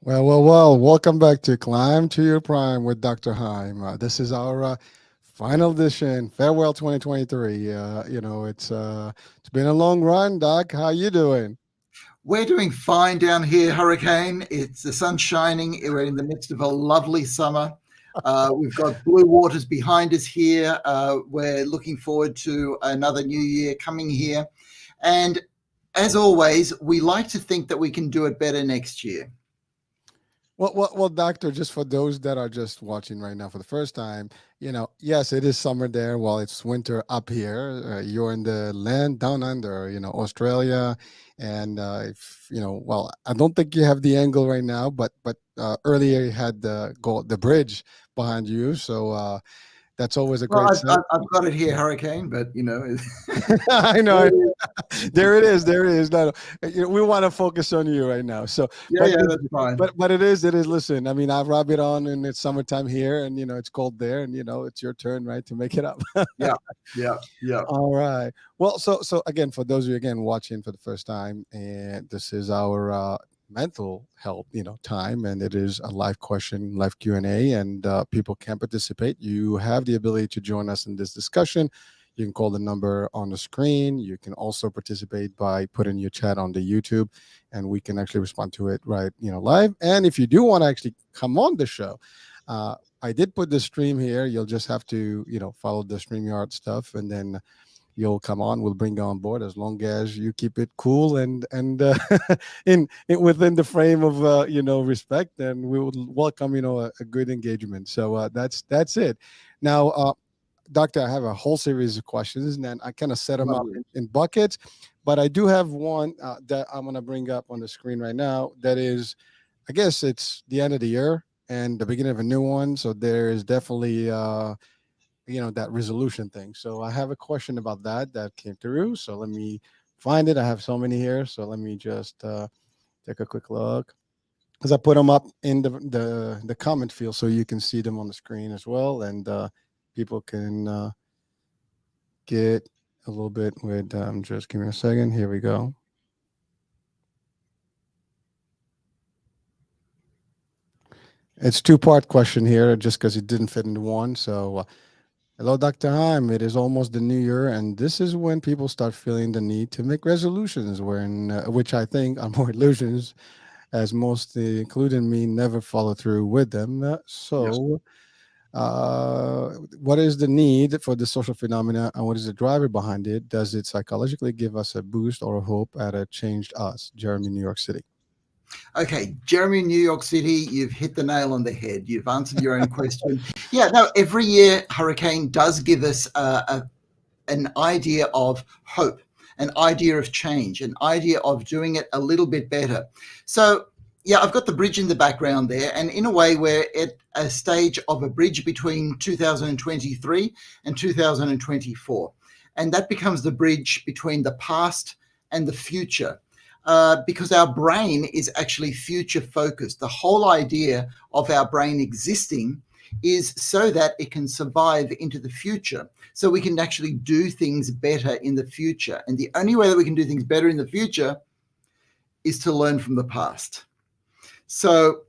Well. Welcome back to Climb to Your Prime with Dr. Heim. This is our final edition, farewell 2023. It's been a long run, Doc. How you doing? We're doing fine down here, Hurricane. It's the sun's shining. We're in the midst of a lovely summer. We've got blue waters behind us here. We're looking forward to another new year coming here. And as always, we like to think that we can do it better next year. Doctor, just for those that are just watching right now for the first time, yes, it is summer there while it's winter up here. You're in the land down under, Australia. And, if, I don't think you have the angle right now, but earlier you had the bridge behind you. So that's always a Well, great I've, sight. I've I've got it here, Hurricane, but I there know. it is. There it is. There it is. No, we want to focus on you right now. So, Yeah, but yeah, that's fine. but it is. It is. Listen, I mean, I've rubbed it on, and it's summertime here, and it's cold there, and it's your turn, right, to make it up. Yeah, yeah, yeah. All right. Well, so again, for those of you again watching for the first time, and this is our mental health, time, and it is a live question, live Q&A, and people can participate. You have the ability to join us in this discussion. You can call the number on the screen. You can also participate by putting your chat on the YouTube, and we can actually respond to it right, live. And if you do want to actually come on the show, I did put the stream here. You'll just have to, follow the StreamYard stuff, and then you'll come on. We'll bring you on board as long as you keep it cool and in within the frame of respect. And we would welcome a good engagement. So that's it. Now, Doctor, I have a whole series of questions, and then I kind of set them up Lovely. in buckets. But I do have one that I'm going to bring up on the screen right now. That is, I guess it's the end of the year and the beginning of a new one. So there is definitely, that resolution thing. So I have a question about that came through. So let me find it. I have so many here. So let me just take a quick look because I put them up in the comment field so you can see them on the screen as well, and people can get a little bit with. Just give me a second. Here we go. It's two-part question here, just because it didn't fit into one. So, hello, Dr. Heim. It is almost the new year, and this is when people start feeling the need to make resolutions, which I think are more illusions, as most, including me, never follow through with them. Yes. What is the need for the social phenomena, and what is the driver behind it? Does it psychologically give us a boost or a hope at a changed us? Jeremy, New York City. Okay, Jeremy, New York City, you've hit the nail on the head. You've answered your own question. Yeah, no, every year Hurricane does give us an idea of hope, an idea of change, an idea of doing it a little bit better. So, yeah, I've got the bridge in the background there. And in a way, we're at a stage of a bridge between 2023 and 2024. And that becomes the bridge between the past and the future. Because our brain is actually future focused. The whole idea of our brain existing is so that it can survive into the future. So we can actually do things better in the future. And the only way that we can do things better in the future is to learn from the past. So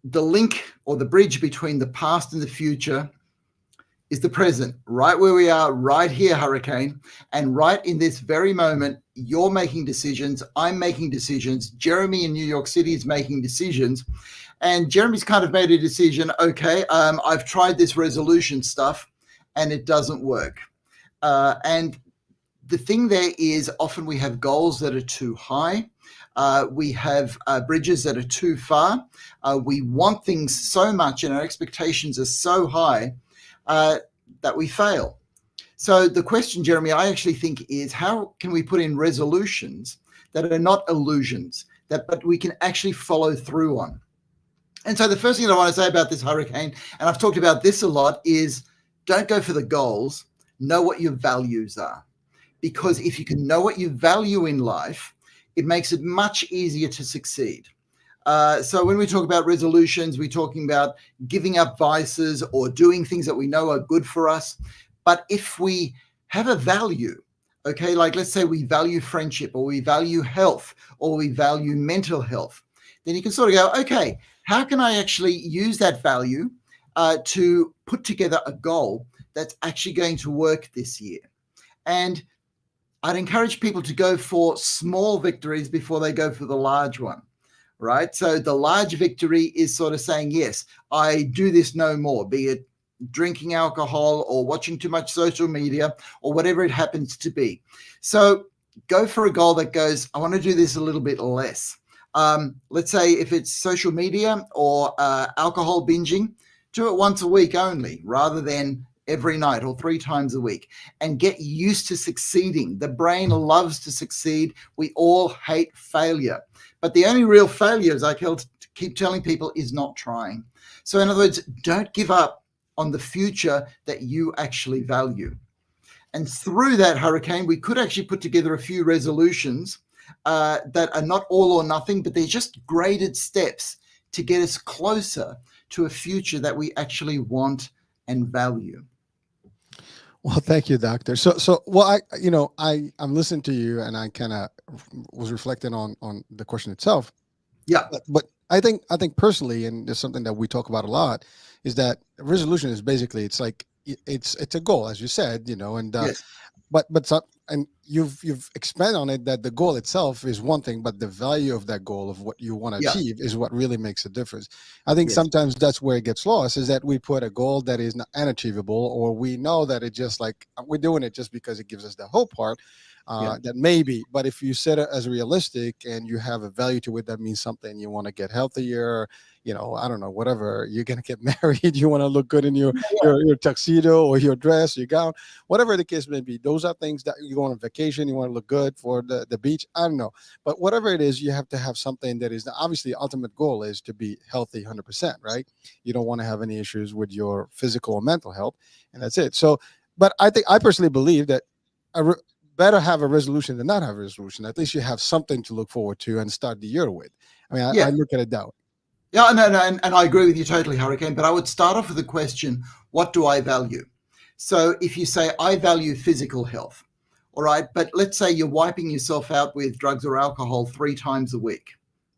the link or the bridge between the past and the future is the present, right where we are, right here, Hurricane. And right in this very moment, you're making decisions. I'm making decisions. Jeremy in New York City is making decisions. And Jeremy's kind of made a decision. Okay, I've tried this resolution stuff and it doesn't work. And the thing there is often we have goals that are too high. We have bridges that are too far. We want things so much and our expectations are so high that we fail. So the question, Jeremy, I actually think is how can we put in resolutions that are not illusions, but we can actually follow through on? And so the first thing that I want to say about this, Hurricane, and I've talked about this a lot, is don't go for the goals, know what your values are. Because if you can know what you value in life, it makes it much easier to succeed. So when we talk about resolutions, we're talking about giving up vices or doing things that we know are good for us. But if we have a value, okay, like let's say we value friendship or we value health or we value mental health, then you can sort of go, okay, how can I actually use that value to put together a goal that's actually going to work this year? And I'd encourage people to go for small victories before they go for the large one, right? So the large victory is sort of saying, yes, I do this no more, be it drinking alcohol or watching too much social media or whatever it happens to be. So go for a goal that goes, I want to do this a little bit less. Let's say if it's social media or alcohol binging, do it once a week only rather than every night or 3 times a week, and get used to succeeding. The brain loves to succeed. We all hate failure. But the only real failure, as I keep telling people, is not trying. So in other words, don't give up on the future that you actually value. And through that, Hurricane, we could actually put together a few resolutions that are not all or nothing, but they're just graded steps to get us closer to a future that we actually want and value. Well, thank you, doctor. I'm listening to you, and I kind of was reflecting on the question itself. Yeah. But I think personally, and there's something that we talk about a lot, is that resolution is basically, it's like it's a goal, as you said, and Yes. and you've expanded on it, that the goal itself is one thing, but the value of that goal, of what you want to Yeah. achieve, is what really makes a difference. I think Yes. sometimes that's where it gets lost, is that we put a goal that is not unachievable, or we know that it just, like, we're doing it just because it gives us the hope part, Yeah. that maybe. But if you set it as realistic and you have a value to it, that means something. You want to get healthier, I don't know, whatever. You're gonna get married. You want to look good in your tuxedo or your dress, your gown, whatever the case may be. Those are things that you go on vacation. You want to look good for the beach. I don't know, but whatever it is, you have to have something that is, obviously, the ultimate goal is to be healthy 100%, right? You don't want to have any issues with your physical or mental health, and that's it. So, but I personally believe that better have a resolution than not have a resolution. At least you have something to look forward to and start the year with. I mean, I Yeah. look at it that way. Yeah, no, and I agree with you totally, Hurricane. But I would start off with the question, what do I value? So if you say, I value physical health, all right, but let's say you're wiping yourself out with drugs or alcohol 3 times a week.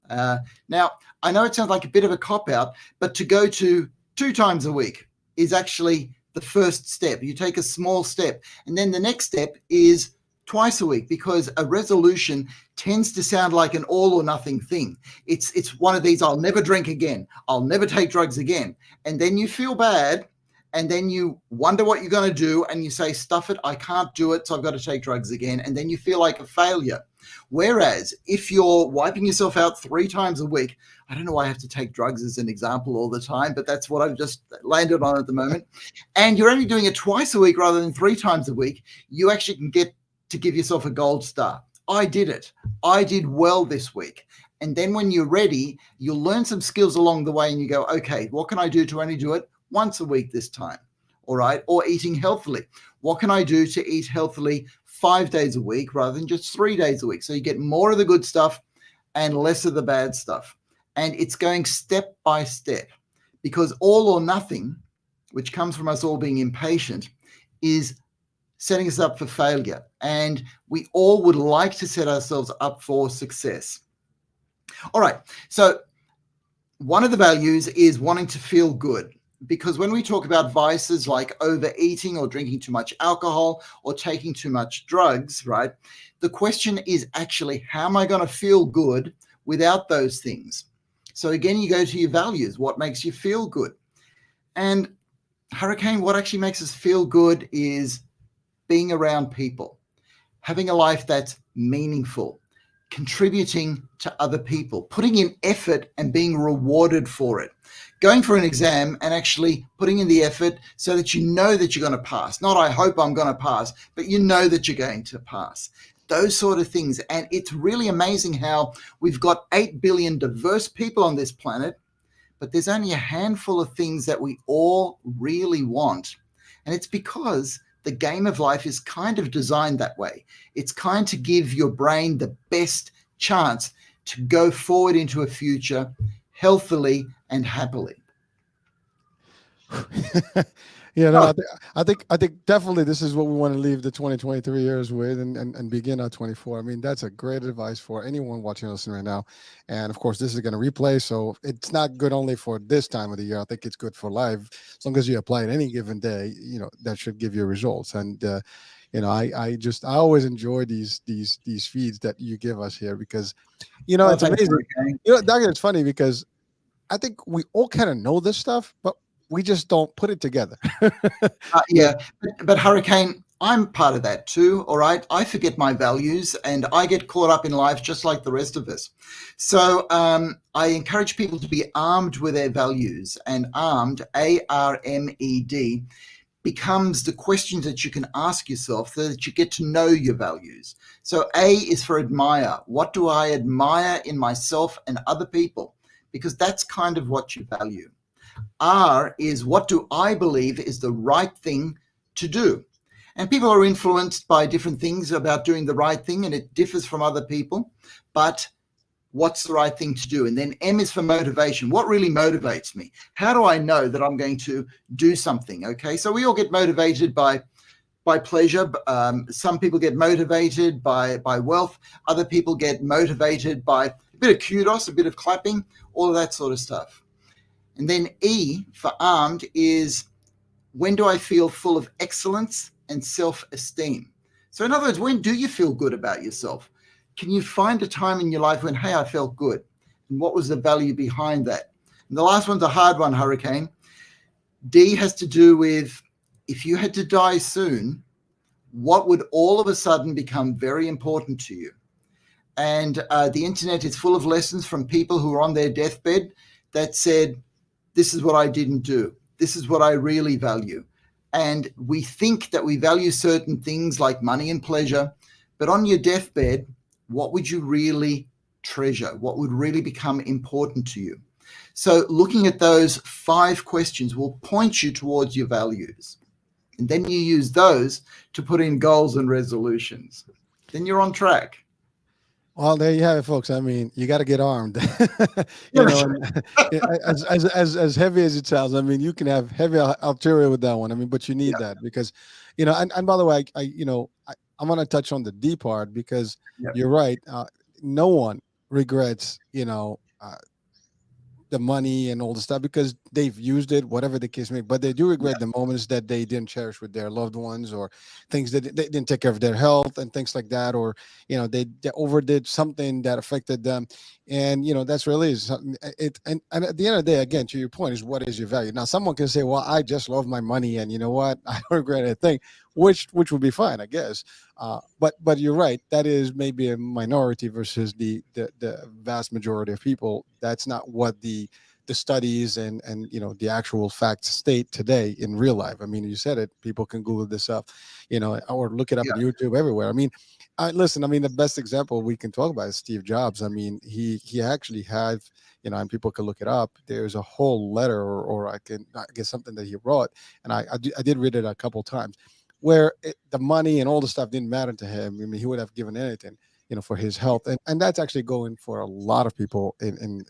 Now, I know it sounds like a bit of a cop-out, but to go to 2 times a week is actually the first step. You take a small step, and then the next step is twice a week, because a resolution tends to sound like an all or nothing thing. It's one of these, I'll never drink again, I'll never take drugs again. And then you feel bad, and then you wonder what you're going to do, and you say, stuff it, I can't do it, so I've got to take drugs again. And then you feel like a failure. Whereas if you're wiping yourself out 3 times a week, I don't know why I have to take drugs as an example all the time, but that's what I've just landed on at the moment. And you're only doing it twice a week rather than 3 times a week, you actually can get to give yourself a gold star. I did it. I did well this week. And then when you're ready, you'll learn some skills along the way, and you go, okay, what can I do to only do it once a week this time? All right. Or eating healthily. What can I do to eat healthily 5 days a week rather than just 3 days a week? So you get more of the good stuff and less of the bad stuff. And it's going step by step, because all or nothing, which comes from us all being impatient, is setting us up for failure. And we all would like to set ourselves up for success. All right. So one of the values is wanting to feel good, because when we talk about vices like overeating or drinking too much alcohol or taking too much drugs, right? The question is actually, how am I going to feel good without those things? So again, you go to your values. What makes you feel good? And Hurricane, what actually makes us feel good is being around people, having a life that's meaningful, contributing to other people, putting in effort and being rewarded for it, going for an exam and actually putting in the effort so that you know that you're going to pass. Not, I hope I'm going to pass, but you know that you're going to pass. Those sort of things. And it's really amazing how we've got 8 billion diverse people on this planet, but there's only a handful of things that we all really want. And it's because the game of life is kind of designed that way. It's kind to give your brain the best chance to go forward into a future healthily and happily. Yeah, no, Oh, I think definitely this is what we want to leave the 2023 years with, and begin our 24. I mean, that's a great advice for anyone watching or listening right now. And of course, this is going to replay, so it's not good only for this time of the year. I think it's good for life. As long as you apply it any given day, that should give you results. And I always enjoy these feeds that you give us here, because oh, it's thanks, amazing. Hurricane. Doctor, it's funny because I think we all kind of know this stuff, but we just don't put it together. You know, Yeah, but Hurricane, I'm part of that too. All right, I forget my values, and I get caught up in life just like the rest of us. So I encourage people to be armed with their values, and armed, ARMED, becomes the questions that you can ask yourself so that you get to know your values. So A is for admire. What do I admire in myself and other people? Because that's kind of what you value. R is what do I believe is the right thing to do? And people are influenced by different things about doing the right thing, and it differs from other people. But what's the right thing to do? And then M is for motivation. What really motivates me? How do I know that I'm going to do something? Okay, so we all get motivated by pleasure. Some people get motivated by wealth. Other people get motivated by a bit of kudos, a bit of clapping, all of that sort of stuff. And then E for armed is when do I feel full of excellence and self-esteem? So in other words, when do you feel good about yourself? Can you find a time in your life when, hey, I felt good? And what was the value behind that? And the last one's a hard one, Hurricane. D has to do with if you had to die soon, what would all of a sudden become very important to you? And the internet is full of lessons from people who are on their deathbed that said, this is what I didn't do. This is what I really value. And we think that we value certain things like money and pleasure, but on your deathbed, what would you really treasure? What would really become important to you? So looking at those 5 questions will point you towards your values. And then you use those to put in goals and resolutions. Then you're on track. well, there you have it, folks. I mean, you got to get armed. Yeah, And as heavy as it sounds, I mean, you can have heavy artillery with that one. I mean, but you need yeah, that because, and by the way, I'm going to touch on the D part because yeah, you're right. No one regrets, the money and all the stuff because they've used it, whatever the case may be. But they do regret yeah, the moments that they didn't cherish with their loved ones, or things that they didn't take care of their health and things like that, or they overdid something that affected them. And that's really is something. And at the end of the day, again, to your point, is what is your value? Now, someone can say, "Well, I just love my money, and you know what, I don't regret a thing," which would be fine, I guess. But you're right. That is maybe a minority versus the vast majority of people. That's not what the studies and the actual facts state today in real life. I mean, you said it. People can Google this up, or look it up yeah. on YouTube everywhere. I mean, listen. I mean, the best example we can talk about is Steve Jobs. I mean, he actually had. And people can look it up. There's a whole letter, or I guess something that he wrote, and I did read it a couple times where the money and all the stuff didn't matter to him. I mean, he would have given anything, for his health, and that's actually going for a lot of people in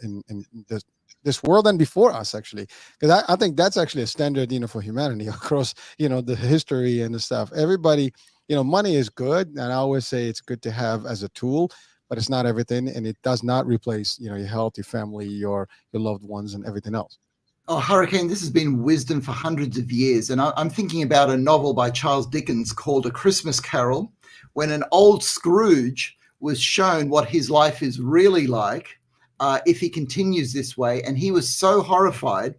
this world and before us, actually, because I think that's actually a standard, for humanity across, the history and the stuff. Everybody, money is good, and I always say it's good to have as a tool, but it's not everything, and it does not replace, your health, your family, your loved ones, and everything else. Oh, Hurricane, this has been wisdom for hundreds of years. And I'm thinking about a novel by Charles Dickens called A Christmas Carol, when an old Scrooge was shown what his life is really like if he continues this way. And he was so horrified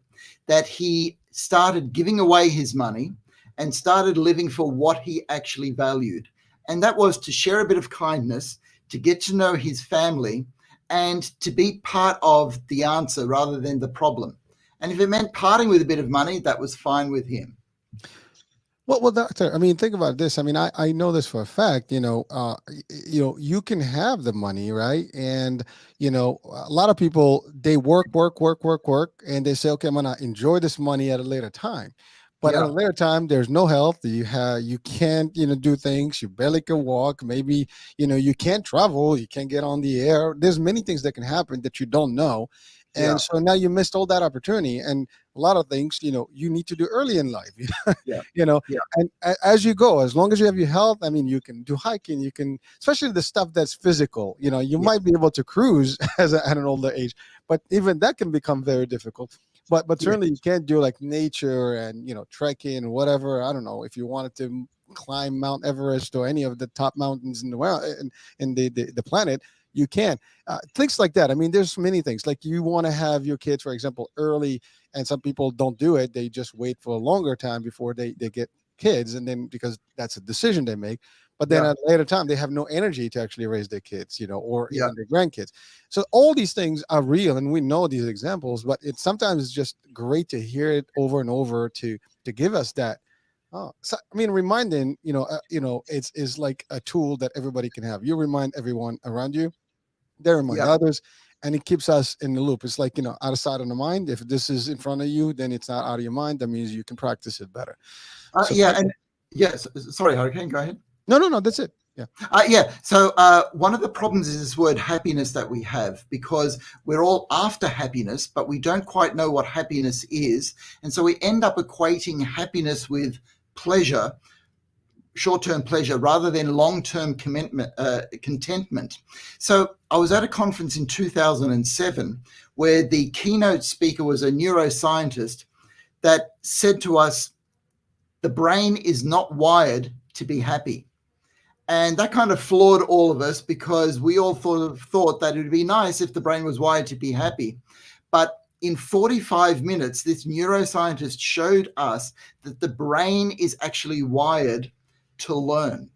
that he started giving away his money and started living for what he actually valued. And that was to share a bit of kindness, to get to know his family, and to be part of the answer rather than the problem. And if it meant parting with a bit of money, that was fine with him. Well, doctor. I mean, think about this. I mean, I know this for a fact. You can have the money, right? And a lot of people they work, work, work, work, work, and they say, okay, I'm gonna enjoy this money at a later time. But at a Yeah. later time, there's no health. You can't do things. You barely can walk. Maybe you can't travel. You can't get on the air. There's many things that can happen that you don't know, Yeah. And so now you missed all that opportunity, and a lot of things, you need to do early in life. Yeah. you know Yeah. and as you go, as long as you have your health, I mean, you can do hiking, you can, especially the stuff that's physical, you Yeah. might be able to cruise at an older age, but even that can become very difficult. But Yeah. certainly you can't do like nature and trekking and whatever. I don't know if you wanted to climb Mount Everest or any of the top mountains in the world, in the planet, you can. Things like that. I mean, there's many things like you want to have your kids, for example, early, and some people don't do it. They just wait for a longer time before they get kids, and then because that's a decision they make. But then Yeah. at a later time, they have no energy to actually raise their kids, or Yeah. even their grandkids. So all these things are real, and we know these examples. But it's sometimes just great to hear it over and over to give us that. Oh, so, I mean, reminding, it's is like a tool that everybody can have. You remind everyone around you, they remind Yeah. others, and it keeps us in the loop. It's like, out of sight, of the mind. If this is in front of you, then it's not out of your mind. That means you can practice it better. So Yeah. And yes, sorry, Hurricane, go ahead. no, no, no, that's it. Yeah. Yeah. So one of the problems is this word happiness that we have, because we're all after happiness, but we don't quite know what happiness is. And so we end up equating happiness with pleasure, short-term pleasure, rather than long-term contentment. So I was at a conference in 2007 where the keynote speaker was a neuroscientist that said to us, the brain is not wired to be happy. And that kind of floored all of us, because we all thought that it would be nice if the brain was wired to be happy. But in 45 minutes, this neuroscientist showed us that the brain is actually wired to learn.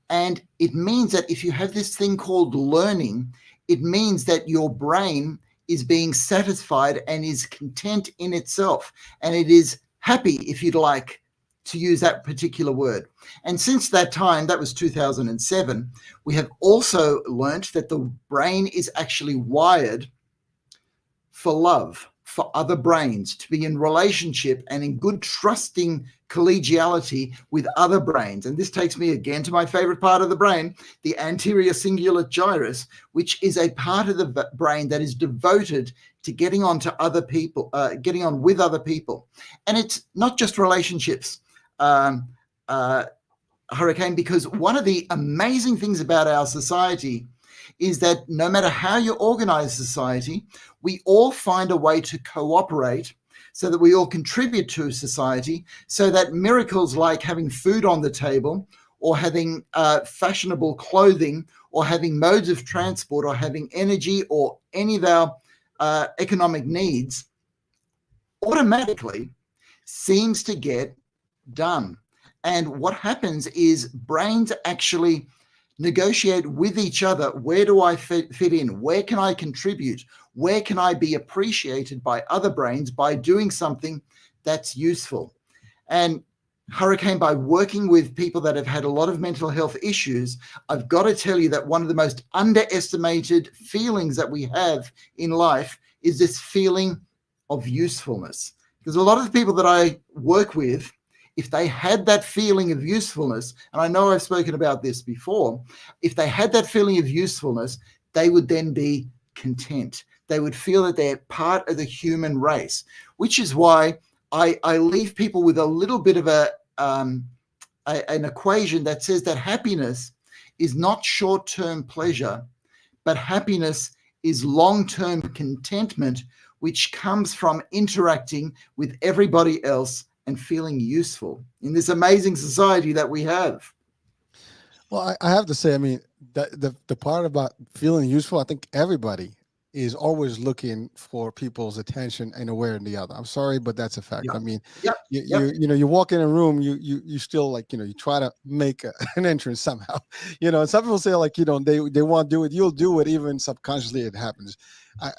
And it means that if you have this thing called learning, it means that your brain is being satisfied and is content in itself. And it is happy, if you'd like to use that particular word. And since that time, that was 2007, we have also learnt that the brain is actually wired for love, for other brains, to be in relationship and in good trusting collegiality with other brains. And this takes me again to my favorite part of the brain, the anterior cingulate gyrus, which is a part of the brain that is devoted to getting on to other people, getting on with other people. And it's not just relationships, Hurricane, because one of the amazing things about our society is that no matter how you organize society, we all find a way to cooperate so that we all contribute to society, so that miracles like having food on the table, or having fashionable clothing, or having modes of transport, or having energy, or any of our economic needs automatically seems to get done. And what happens is brains actually negotiate with each other. Where do I fit in? Where can I contribute? Where can I be appreciated by other brains by doing something that's useful? And Hurricane, by working with people that have had a lot of mental health issues, I've got to tell you that one of the most underestimated feelings that we have in life is this feeling of usefulness. Because a lot of the people that I work with, if they had that feeling of usefulness, and I know I've spoken about this before, if they had that feeling of usefulness, they would then be content. They would feel that they're part of the human race, which is why I leave people with a little bit of an equation that says that happiness is not short-term pleasure, but happiness is long-term contentment, which comes from interacting with everybody else and feeling useful in this amazing society that we have. Well, I have to say, I mean, the part about feeling useful, I think everybody is always looking for people's attention in a way or the other. I'm sorry, but that's a fact. Yep. I mean, Yep. you Yep. you walk in a room, you still like, you try to make an entrance somehow. And some people say like, they want to do it, you'll do it, even subconsciously it happens.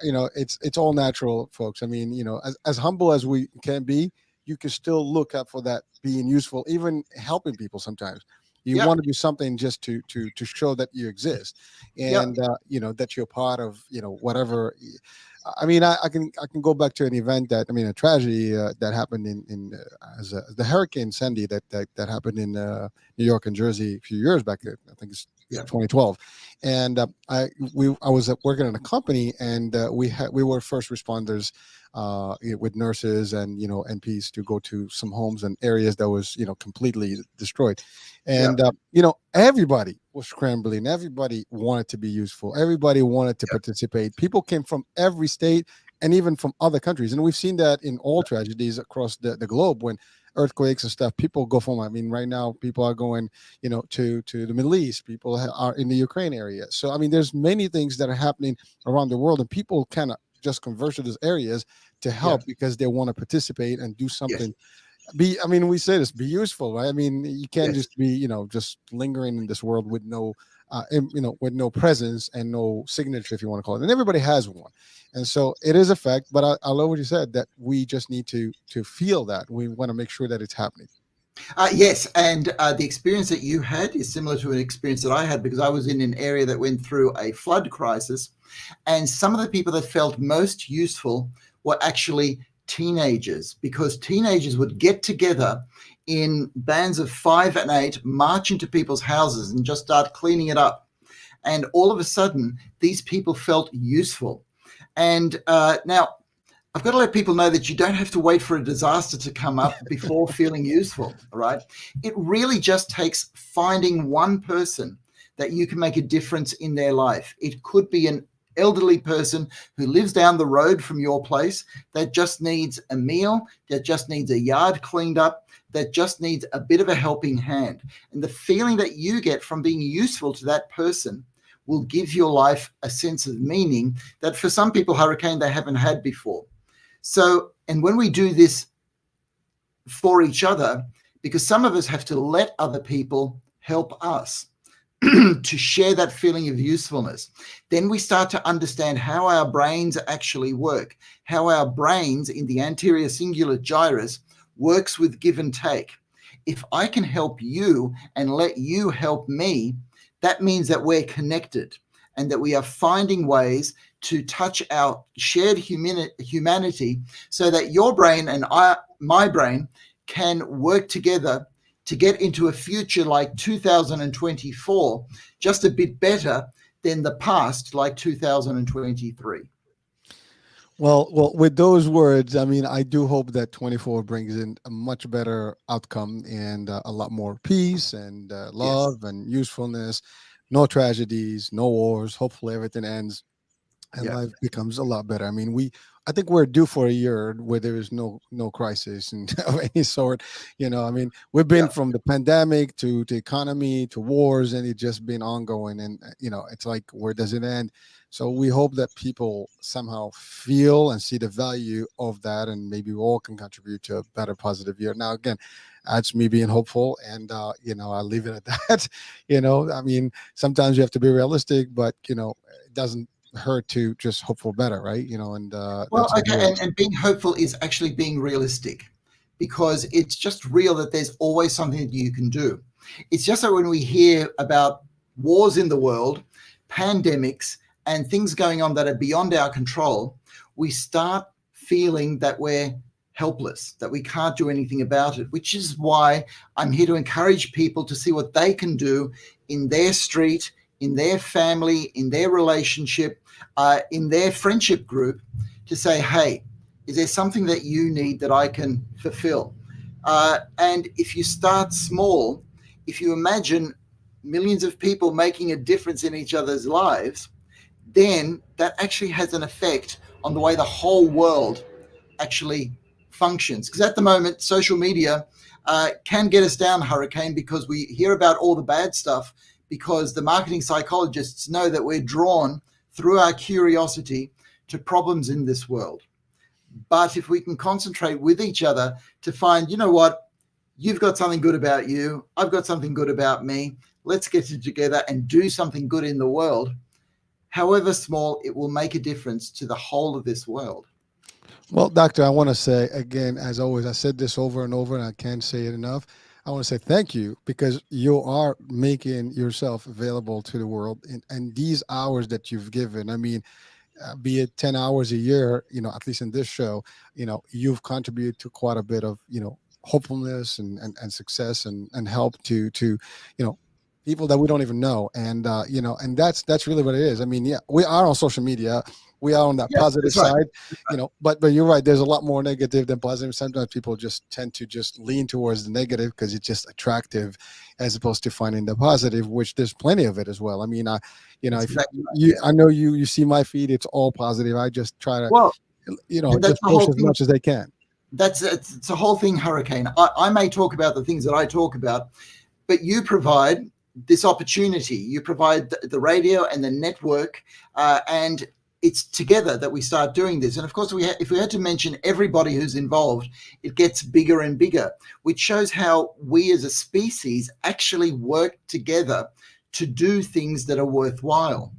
It's all natural, folks. I mean, as humble as we can be, you can still look up for that being useful, even helping people sometimes. You Yep. want to do something just to show that you exist, Yep. and that you're part of whatever. I mean, I can go back to an event that, I mean, a tragedy that happened as the Hurricane Sandy that happened in New York and Jersey a few years back. I think it's Yeah, 2012, and I was working in a company, and we were first responders, with nurses and NPs to go to some homes and areas that was completely destroyed, yeah, and everybody was scrambling. Everybody wanted to be useful. Everybody wanted to yeah, participate. People came from every state and even from other countries. And we've seen that in all tragedies across the globe when earthquakes and stuff, people go from, I mean, right now, people are going, to the Middle East. People are in the Ukraine area. So, I mean, there's many things that are happening around the world, and people kind of just converge to those areas to yeah. help because they want to participate and do Yes, something. I mean, we say this, be useful, right? I mean, you can't yes. just be just lingering in this world with no with no presence and no signature, if you want to call it. And everybody has one, and so it is a fact. But I love what you said, that we just need to feel that we want to make sure that it's happening. Yes, and the experience that you had is similar to an experience that I had because I was in an area that went through a flood crisis, and some of the people that felt most useful were actually teenagers because teenagers would get together in bands of 5 and 8, march into people's houses and just start cleaning it up. And all of a sudden, these people felt useful. And now I've got to let people know that you don't have to wait for a disaster to come up before feeling useful. All right. It really just takes finding one person that you can make a difference in their life. It could be an elderly person who lives down the road from your place that just needs a meal, that just needs a yard cleaned up, that just needs a bit of a helping hand. And the feeling that you get from being useful to that person will give your life a sense of meaning that for some people, Hurricane, they haven't had before. So, and when we do this for each other, because some of us have to let other people help us to share that feeling of usefulness, then we start to understand how our brains actually work, how our brains in the anterior cingulate gyrus works with give and take. If I can help you and let you help me, that means that we're connected and that we are finding ways to touch our shared humanity so that your brain and my brain can work together to get into a future like 2024, just a bit better than the past, like 2023. Well, with those words, I mean, I do hope that 24 brings in a much better outcome and a lot more peace and Yes. love and usefulness. No tragedies, no wars. Hopefully, everything ends and Yeah. life becomes a lot better. I mean, I think we're due for a year where there is no crisis and of any sort. I mean, we've been Yeah. from the pandemic to the economy to wars, and it's just been ongoing. And it's like, where does it end? So we hope that people somehow feel and see the value of that, and maybe we all can contribute to a better, positive year. Now, again, that's me being hopeful, and I'll leave it at that. I mean, sometimes you have to be realistic, but it doesn't hurt to just hope for better, right? And Well, that's the okay, whole. and being hopeful is actually being realistic because it's just real that there's always something that you can do. It's just that when we hear about wars in the world, pandemics, and things going on that are beyond our control, we start feeling that we're helpless, that we can't do anything about it, which is why I'm here to encourage people to see what they can do in their street, in their family, in their relationship, in their friendship group to say, hey, is there something that you need that I can fulfill? And if you start small, if you imagine millions of people making a difference in each other's lives, then that actually has an effect on the way the whole world actually functions. Because at the moment, social media can get us down, Hurricane, because we hear about all the bad stuff, because the marketing psychologists know that we're drawn through our curiosity to problems in this world. But if we can concentrate with each other to find, you know what, you've got something good about you, I've got something good about me, let's get it together and do something good in the world. However small, it will make a difference to the whole of this world. Well, doctor, I want to say again, as always, I said this over and over, and I can't say it enough. I want to say thank you because you are making yourself available to the world, and these hours that you've given. I mean, be it 10 hours a year, at least in this show, you've contributed to quite a bit of, hopefulness and success and help to, you know, people that we don't even know. And, and that's really what it is. I mean, yeah, we are on social media. We are on that Yeah, positive that's right. side, but you're right. There's a lot more negative than positive. Sometimes people just tend to just lean towards the negative because it's just attractive, as opposed to finding the positive, which there's plenty of it as well. I mean, That's if exactly right. you, Yeah. I know you see my feed, it's all positive. I just try to, Well, and that's just the push whole as thing. much as they can. That's it's the whole thing, Hurricane. I may talk about the things that I talk about, but you provide this opportunity. You provide the radio and the network, and it's together that we start doing this. And of course, if we had to mention everybody who's involved, it gets bigger and bigger, which shows how we as a species actually work together to do things that are worthwhile.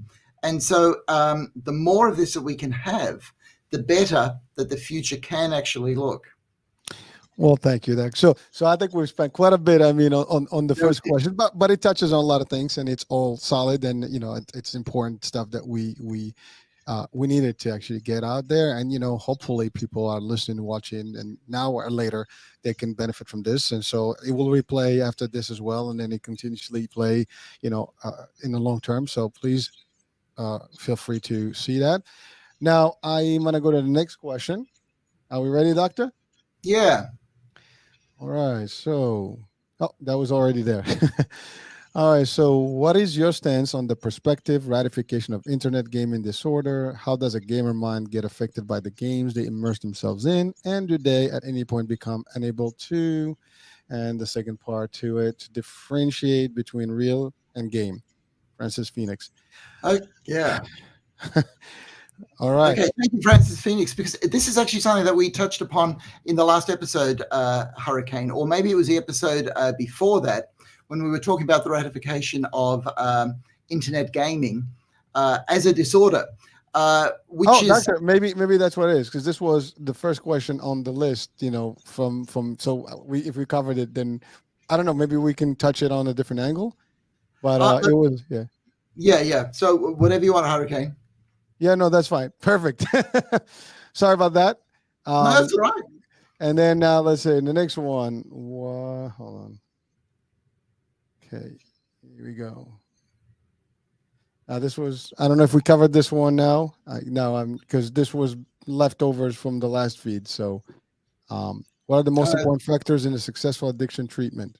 And so, the more of this that we can have, the better that the future can actually look. Well, thank you, Doug. So I think we've spent quite a bit. I mean, on the No, first question, but it touches on a lot of things, and it's all solid, and it's important stuff that we needed to actually get out there, and hopefully people are listening, watching, and now or later they can benefit from this. And so it will replay after this as well, and then it continuously play, in the long term. So please feel free to see that. Now I'm gonna go to the next question. Are we ready, Doctor? yeah. All right. So, oh, that was already there. All right. So, what is your stance on the prospective ratification of internet gaming disorder? How does a gamer mind get affected by the games they immerse themselves in? And do they at any point become unable to? And the second part to it, to differentiate between real and game. Francis Phoenix. Oh, yeah. All right. Okay. Thank you, Francis Phoenix, because this is actually something that we touched upon in the last episode, Hurricane, or maybe it was the episode before that when we were talking about the ratification of internet gaming as a disorder, which Oh, is doctor, maybe that's what it is, because this was the first question on the list. From so we if we covered it, then I don't know. Maybe we can touch it on a different angle. But it was yeah, yeah. So whatever you want, Hurricane. yeah, no, that's fine, perfect. Sorry about that. No, Um, that's all right. and then let's say the next one. Hold on. Okay, here we go. This was I don't know if we covered this one now. No, I'm because this was leftovers from the last feed. So, what are the most Uh, important factors in a successful addiction treatment?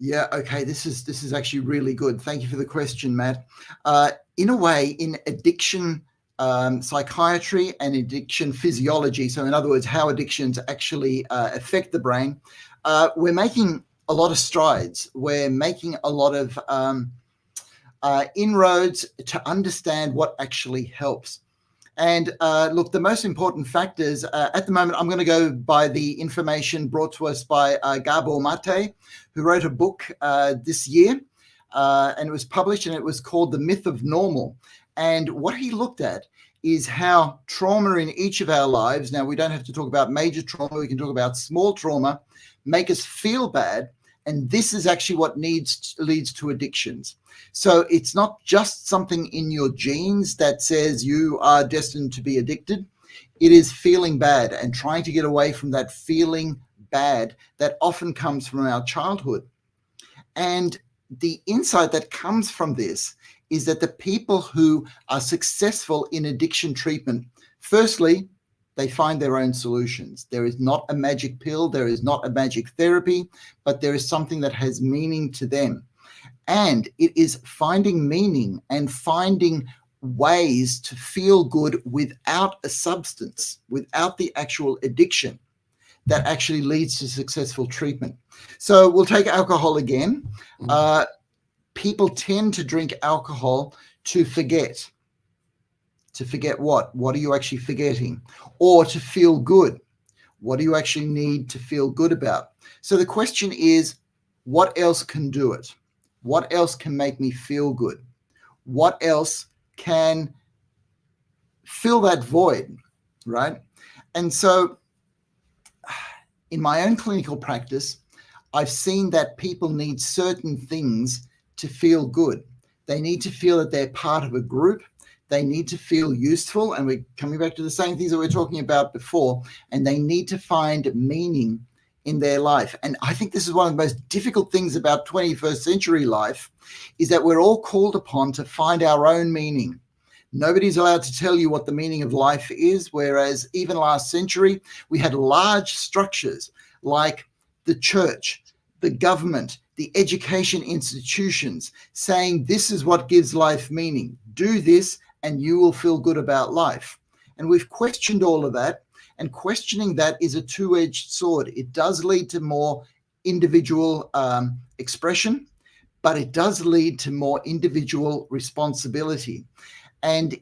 Yeah, okay. This is actually really good. Thank you for the question, Matt. In a way, in addiction psychiatry and addiction physiology, so in other words, how addictions actually affect the brain, we're making a lot of strides. We're making a lot of inroads to understand what actually helps. And look, the most important factors at the moment, I'm going to go by the information brought to us by Gabor Mate, who wrote a book this year, and it was published, and it was called The Myth of Normal. And what he looked at is how trauma in each of our lives, now we don't have to talk about major trauma, we can talk about small trauma, make us feel bad. And this is actually what leads to addictions. So it's not just something in your genes that says you are destined to be addicted. It is feeling bad and trying to get away from that feeling bad that often comes from our childhood. And the insight that comes from this is that the people who are successful in addiction treatment, firstly, they find their own solutions. There is not a magic pill. There is not a magic therapy, but there is something that has meaning to them. And it is finding meaning and finding ways to feel good without a substance, without the actual addiction, that actually leads to successful treatment. So we'll take alcohol again. People tend to drink alcohol to forget. To forget what? What are you actually forgetting? Or to feel good. What do you actually need to feel good about? So the question is, what else can do it? What else can make me feel good? What else can fill that void, right? And so in my own clinical practice, I've seen that people need certain things to feel good. They need to feel that they're part of a group. They need to feel useful. And we're coming back to the same things that we were talking about before. And they need to find meaning in their life. And I think this is one of the most difficult things about 21st century life, is that we're all called upon to find our own meaning. Nobody's allowed to tell you what the meaning of life is, whereas even last century, we had large structures like the church, the government, the education institutions saying this is what gives life meaning. Do this and you will feel good about life. And we've questioned all of that. And questioning that is a two-edged sword. It does lead to more individual expression, but it does lead to more individual responsibility. And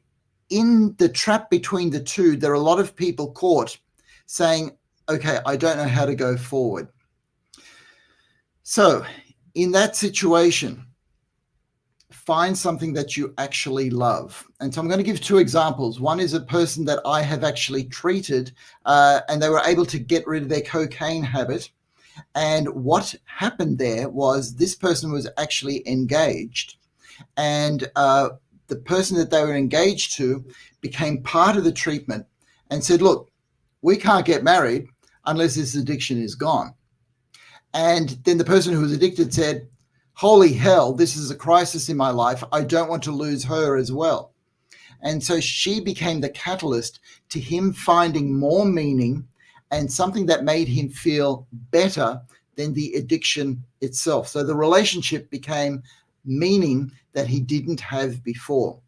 in the trap between the two, there are a lot of people caught saying, okay, I don't know how to go forward. So in that situation, find something that you actually love. And so I'm going to give two examples. One is a person that I have actually treated, and they were able to get rid of their cocaine habit. And what happened there was this person was actually engaged, and the person that they were engaged to became part of the treatment and said, look, we can't get married unless this addiction is gone. And then the person who was addicted said, holy hell, this is a crisis in my life. I don't want to lose her as well. And so she became the catalyst to him finding more meaning and something that made him feel better than the addiction itself. So the relationship became meaning that he didn't have before.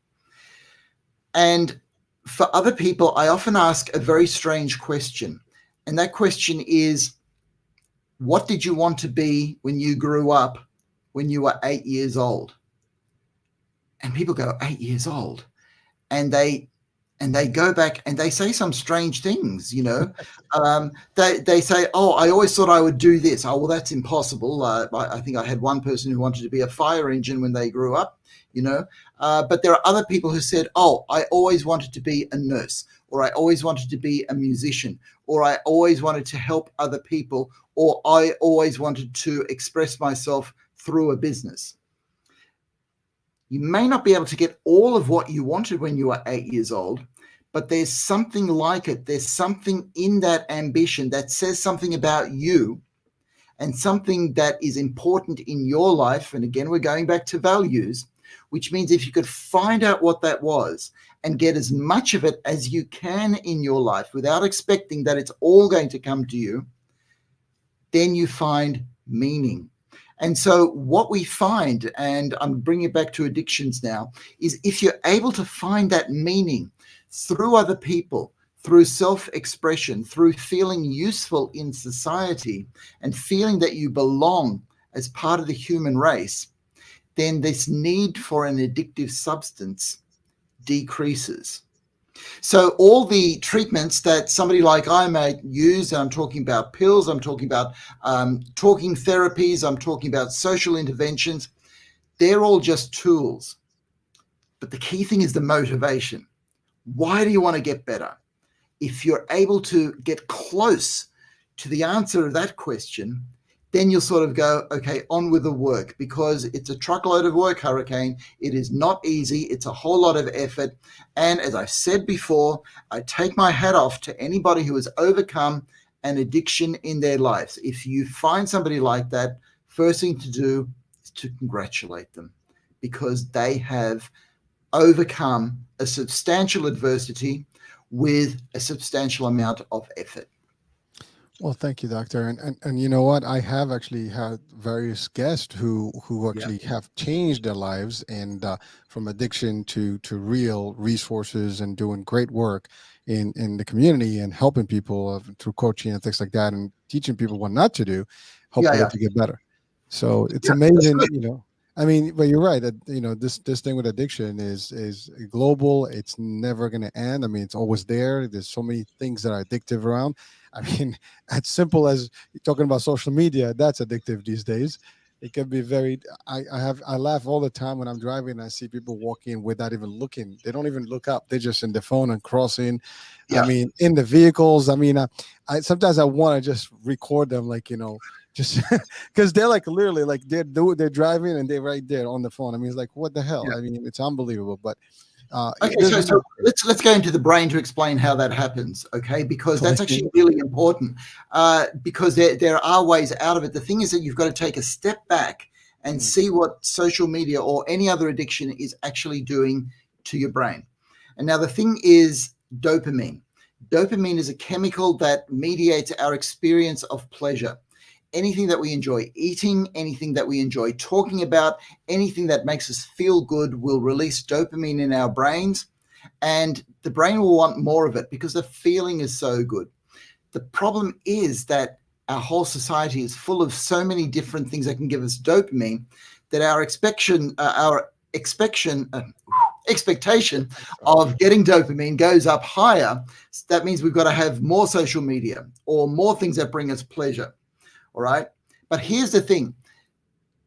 And for other people, I often ask a very strange question. And that question is, what did you want to be when you grew up, when you were 8 years old? And people go, 8 years old. And they go back and they say some strange things, you know. They say, oh, I always thought I would do this. Oh, well, that's impossible. I think I had one person who wanted to be a fire engine when they grew up, you know. But there are other people who said, oh, I always wanted to be a nurse, or I always wanted to be a musician, or I always wanted to help other people, or I always wanted to express myself through a business. You may not be able to get all of what you wanted when you were 8 years old, but there's something like it. There's something in that ambition that says something about you and something that is important in your life. And again, we're going back to values, which means if you could find out what that was and get as much of it as you can in your life without expecting that it's all going to come to you, then you find meaning. And so what we find, and I'm bringing it back to addictions now, is if you're able to find that meaning through other people, through self-expression, through feeling useful in society and feeling that you belong as part of the human race, then this need for an addictive substance decreases. So all the treatments that somebody like I may use, and I'm talking about pills, I'm talking about talking therapies, I'm talking about social interventions, they're all just tools. But the key thing is the motivation. Why do you want to get better? If you're able to get close to the answer of that question, then you'll sort of go, okay, on with the work, because it's a truckload of work, Hurricane. It is not easy. It's a whole lot of effort. And as I said before, I take my hat off to anybody who has overcome an addiction in their lives. If you find somebody like that, first thing to do is to congratulate them, because they have overcome a substantial adversity with a substantial amount of effort. Well, thank you, doctor. And you know what? I have actually had various guests who actually have changed their lives, and from addiction to real resources and doing great work in the community and helping people through coaching and things like that, and teaching people what not to do, hopefully to get better. So it's amazing, you know. I mean, but you're right that, you know, this thing with addiction is global. It's never going to end. I mean, it's always there. There's so many things that are addictive around. I mean, as simple as talking about social media, that's addictive these days. It can be very. I laugh all the time when I'm driving and I see people walking without even looking. They don't even look up. They're just in the phone and crossing. I mean, in the vehicles. I mean, I sometimes I want to just record them, like, you know, just because they're like literally like they're driving and they're right there on the phone. I mean, it's like, what the hell? I mean, it's unbelievable. But Okay, There's so let's go into the brain to explain how that happens, okay? Because that's actually really important. Because there are ways out of it. The thing is that you've got to take a step back and see what social media or any other addiction is actually doing to your brain. And now the thing is dopamine. Dopamine is a chemical that mediates our experience of pleasure. Anything that we enjoy eating, anything that we enjoy talking about, anything that makes us feel good will release dopamine in our brains, and the brain will want more of it because the feeling is so good. The problem is that our whole society is full of so many different things that can give us dopamine that our expectation of getting dopamine goes up higher. That means we've got to have more social media or more things that bring us pleasure. All right. But here's the thing.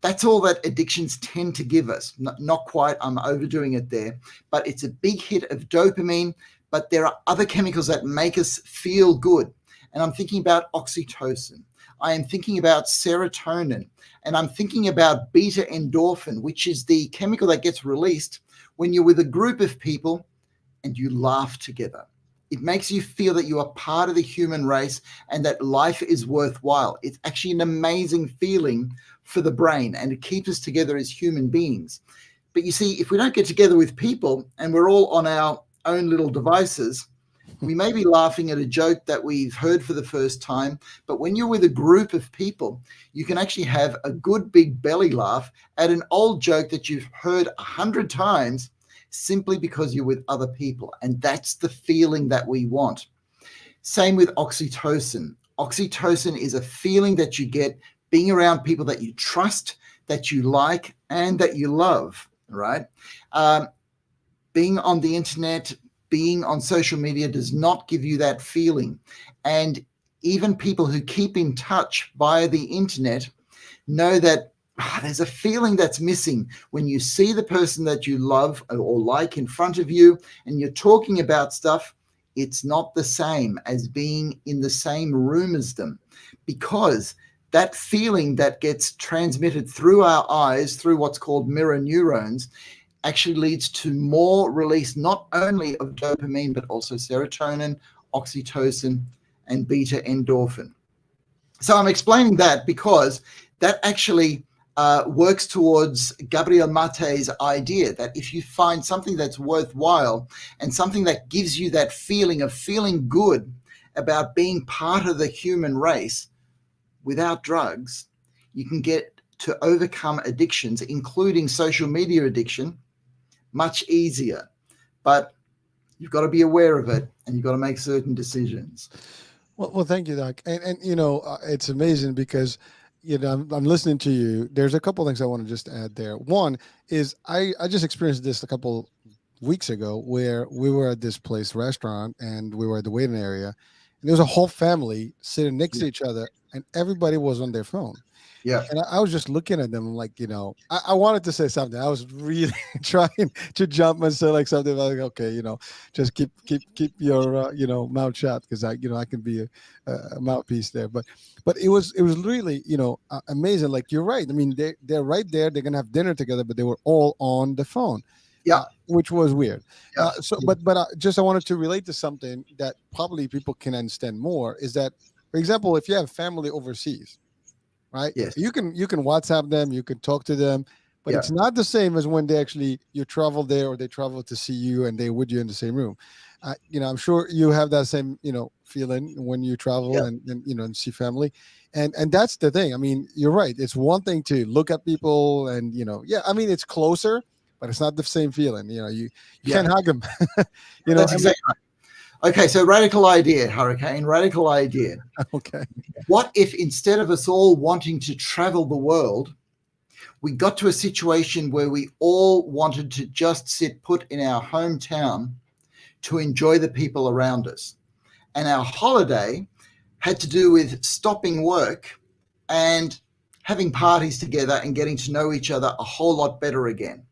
That's all that addictions tend to give us. Not quite, I'm overdoing it there, but it's a big hit of dopamine. But there are other chemicals that make us feel good. And I'm thinking about oxytocin. I am thinking about serotonin. And I'm thinking about beta endorphin, which is the chemical that gets released when you're with a group of people and you laugh together. It makes you feel that you are part of the human race and that life is worthwhile. It's actually an amazing feeling for the brain, and it keeps us together as human beings. But you see, if we don't get together with people and we're all on our own little devices, we may be laughing at a joke that we've heard for the first time, but when you're with a group of people, you can actually have a good big belly laugh at an old joke that you've heard 100 times simply because you're with other people. And that's the feeling that we want. Same with oxytocin. Oxytocin is a feeling that you get being around people that you trust, that you like, and that you love, right? Being on the internet, being on social media does not give you that feeling. And even people who keep in touch via the internet know that there's a feeling that's missing when you see the person that you love or like in front of you and you're talking about stuff. It's not the same as being in the same room as them, because that feeling that gets transmitted through our eyes, through what's called mirror neurons, actually leads to more release, not only of dopamine, but also serotonin, oxytocin, and beta endorphin. So I'm explaining that because that actually works towards Gabriel Mate's idea that if you find something that's worthwhile and something that gives you that feeling of feeling good about being part of the human race without drugs, you can get to overcome addictions, including social media addiction, much easier. But you've got to be aware of it and you've got to make certain decisions. Well, thank you, Doc. And it's amazing because I'm listening to you. There's a couple things I want to just add there. One is I just experienced this a couple weeks ago where we were at this place restaurant and we were at the waiting area, and there was a whole family sitting next to each other, and everybody was on their phone. Yeah. And I was just looking at them like, I wanted to say something. I was really trying to jump and say like something like, okay, just keep your mouth shut, because I can be a mouthpiece there. But it was really amazing. Like, you're right. I mean, they're right there. They're gonna have dinner together, but they were all on the phone. Yeah. Which was weird. Yeah. But I wanted to relate to something that probably people can understand more, is that, for example, if you have family overseas, right? Yes. You can WhatsApp them, you can talk to them, but Yeah. it's not the same as when you travel there or they travel to see you and they're with you in the same room. I'm sure you have that same feeling when you travel Yeah. and see family, and that's the thing. I mean, you're right. It's one thing to look at people and I mean, it's closer, but it's not the same feeling. You can't hug them. That's exactly right. Okay, so radical idea, Hurricane, radical idea. Okay. What if instead of us all wanting to travel the world, we got to a situation where we all wanted to just sit put in our hometown to enjoy the people around us? And our holiday had to do with stopping work and having parties together and getting to know each other a whole lot better again.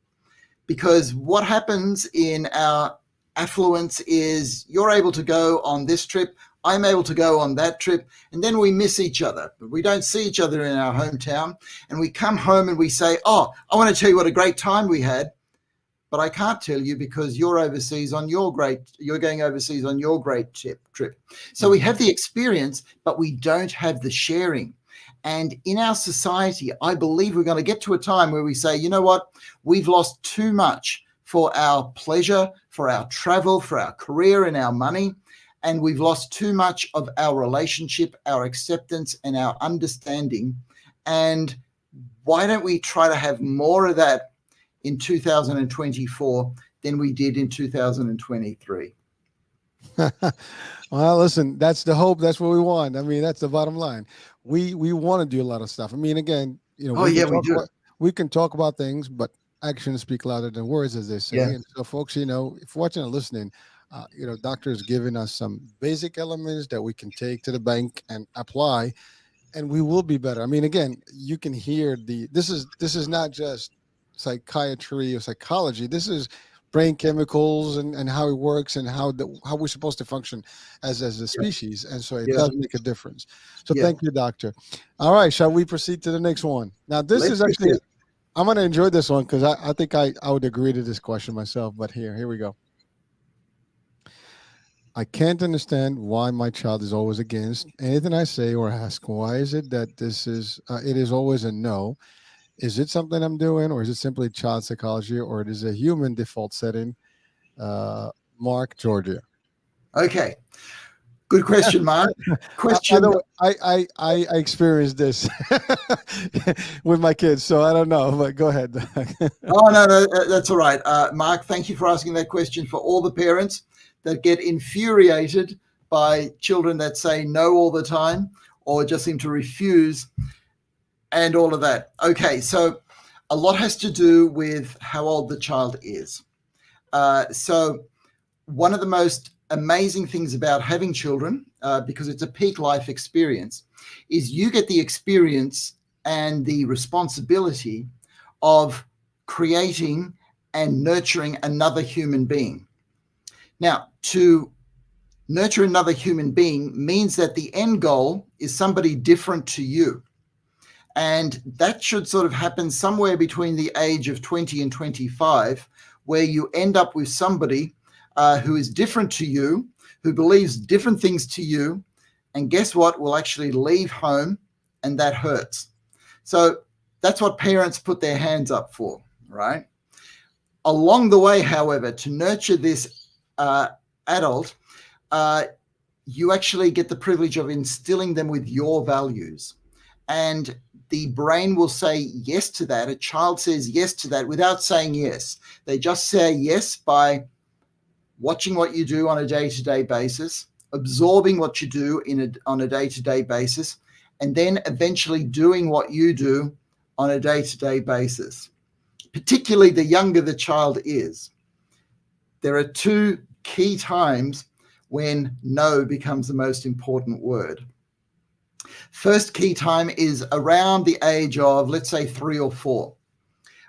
Because what happens in our affluence is you're able to go on this trip, I'm able to go on that trip, and then we miss each other. We don't see each other in our hometown, and we come home and we say, oh, I want to tell you what a great time we had. but I can't tell you because you're going overseas on your great trip. So we have the experience, but we don't have the sharing. And in our society, I believe we're going to get to a time where we say, you know what, we've lost too much for our pleasure, for our travel, for our career and our money. And we've lost too much of our relationship, our acceptance, and our understanding. And why don't we try to have more of that in 2024 than we did in 2023? Well, listen, that's the hope. That's what we want. I mean, that's the bottom line. We want to do a lot of stuff. I mean, again, Oh, yeah, we do. We can talk about things, but actions speak louder than words, as they say. Yeah. And so, folks, if watching and listening, Doctor is giving us some basic elements that we can take to the bank and apply, and we will be better. I mean, again, you can hear this is not just psychiatry or psychology. This is brain chemicals and how it works and how we're supposed to function as a species. And so it does make a difference. So thank you, Doctor. All right, shall we proceed to the next one? Now, this is actually, I'm going to enjoy this one because I think I would agree to this question myself. But here we go. I can't understand why my child is always against anything I say or ask. Why is it that it is always a no? Is it something I'm doing, or is it simply child psychology, or it is a human default setting? Mark, Georgia. Okay. Good question, Mark. By the way, I experienced this with my kids, so I don't know, but go ahead. Oh, no, that's all right. Mark, thank you for asking that question. For all the parents that get infuriated by children that say no all the time or just seem to refuse and all of that. Okay, so a lot has to do with how old the child is. So one of the most amazing things about having children, because it's a peak life experience, is you get the experience and the responsibility of creating and nurturing another human being. Now, to nurture another human being means that the end goal is somebody different to you. And that should sort of happen somewhere between the age of 20 and 25, where you end up with somebody who is different to you, who believes different things to you, and guess what? Will actually leave home, and that hurts. So that's what parents put their hands up for, right? Along the way, however, to nurture this adult, you actually get the privilege of instilling them with your values. And the brain will say yes to that. A child says yes to that without saying yes. They just say yes by watching what you do on a day-to-day basis, absorbing what you do on a day-to-day basis, and then eventually doing what you do on a day-to-day basis. Particularly the younger the child is. There are two key times when no becomes the most important word. First key time is around the age of, let's say, 3 or 4,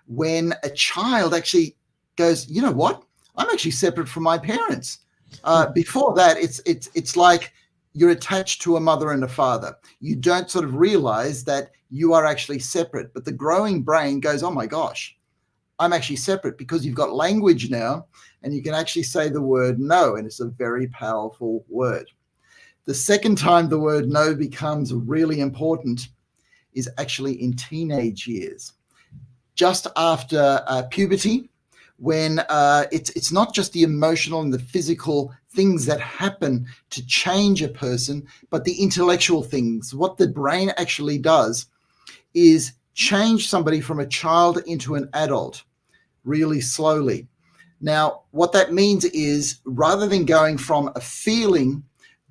when a child actually goes, you know what? I'm actually separate from my parents. Before that, it's like you're attached to a mother and a father. You don't sort of realize that you are actually separate. But the growing brain goes, oh my gosh, I'm actually separate, because you've got language now and you can actually say the word no, and it's a very powerful word. The second time the word no becomes really important is actually in teenage years, just after puberty, when it's not just the emotional and the physical things that happen to change a person, but the intellectual things. What the brain actually does is change somebody from a child into an adult really slowly. Now, what that means is, rather than going from a feeling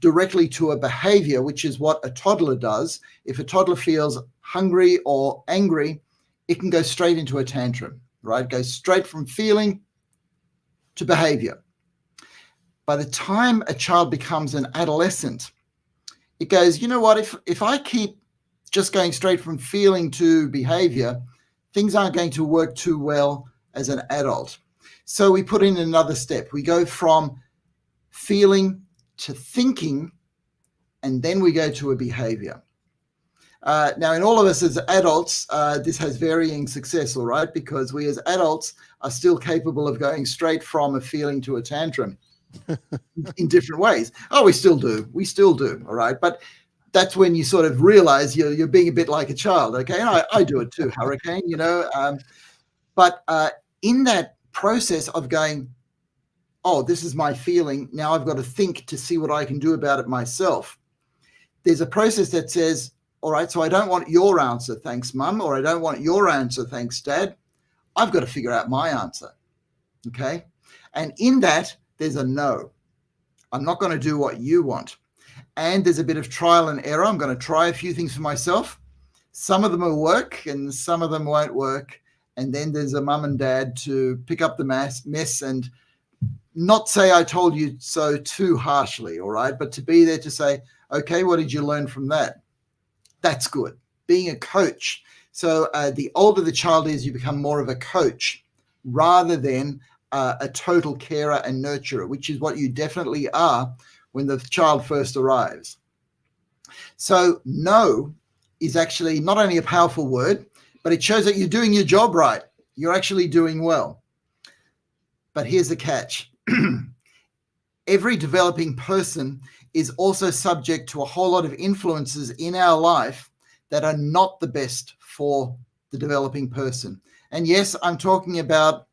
directly to a behavior, which is what a toddler does, if a toddler feels hungry or angry, it can go straight into a tantrum, right? It goes straight from feeling to behavior. By the time a child becomes an adolescent, it goes, you know what, if I keep just going straight from feeling to behavior, things aren't going to work too well as an adult. So we put in another step. We go from feeling to thinking, and then we go to a behavior. Now, in all of us as adults, this has varying success, all right, because we as adults are still capable of going straight from a feeling to a tantrum in different ways. Oh, we still do. We still do, all right. But that's when you sort of realize you're being a bit like a child, okay? And I do it too, Hurricane, but in that process of going, oh, this is my feeling, now I've got to think to see what I can do about it myself. There's a process that says, all right, so I don't want your answer, thanks, Mum, or I don't want your answer, thanks, Dad. I've got to figure out my answer, okay? And in that, there's a no. I'm not going to do what you want. And there's a bit of trial and error. I'm going to try a few things for myself. Some of them will work and some of them won't work. And then there's a mum and dad to pick up the mess and not say I told you so too harshly, all right? But to be there to say, okay, what did you learn from that? That's good. Being a coach. So the older the child is, you become more of a coach rather than a total carer and nurturer, which is what you definitely are when the child first arrives. So no is actually not only a powerful word, but it shows that you're doing your job right. You're actually doing well. But here's the catch. Every developing person is also subject to a whole lot of influences in our life that are not the best for the developing person. And yes, I'm talking about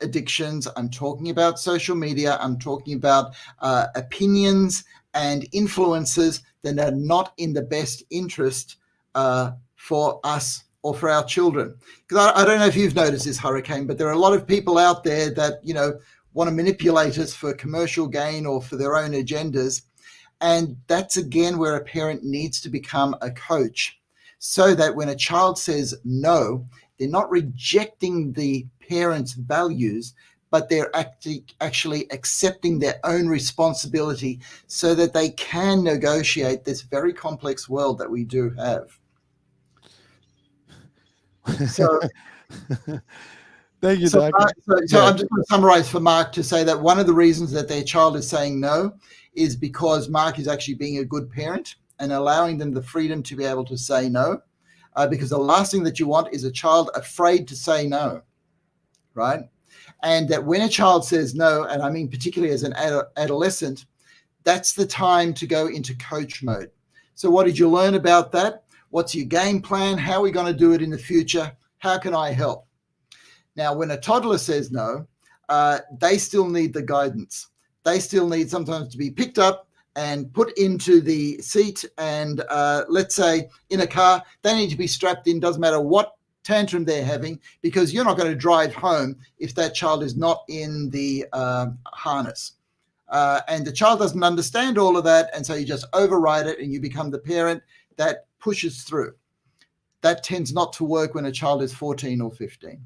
addictions. I'm talking about social media. I'm talking about opinions and influences that are not in the best interest for us or for our children. Because I don't know if you've noticed this, Hurricane, but there are a lot of people out there that, want to manipulate us for commercial gain or for their own agendas. And that's, again, where a parent needs to become a coach so that when a child says no, they're not rejecting the parents' values, but they're actually accepting their own responsibility so that they can negotiate this very complex world that we do have. So, thank you, so, Doc. so I'm just going to summarize for Mark to say that one of the reasons that their child is saying no is because Mark is actually being a good parent and allowing them the freedom to be able to say no. Because the last thing that you want is a child afraid to say no, right? And that when a child says no, and I mean particularly as an adolescent, that's the time to go into coach mode. So what did you learn about that? What's your game plan? How are we going to do it in the future? How can I help? Now, when a toddler says no, they still need the guidance. They still need sometimes to be picked up and put into the seat and let's say in a car, they need to be strapped in, doesn't matter what tantrum they're having, because you're not going to drive home if that child is not in the harness. And the child doesn't understand all of that, and so you just override it and you become the parent that pushes through. That tends not to work when a child is 14 or 15.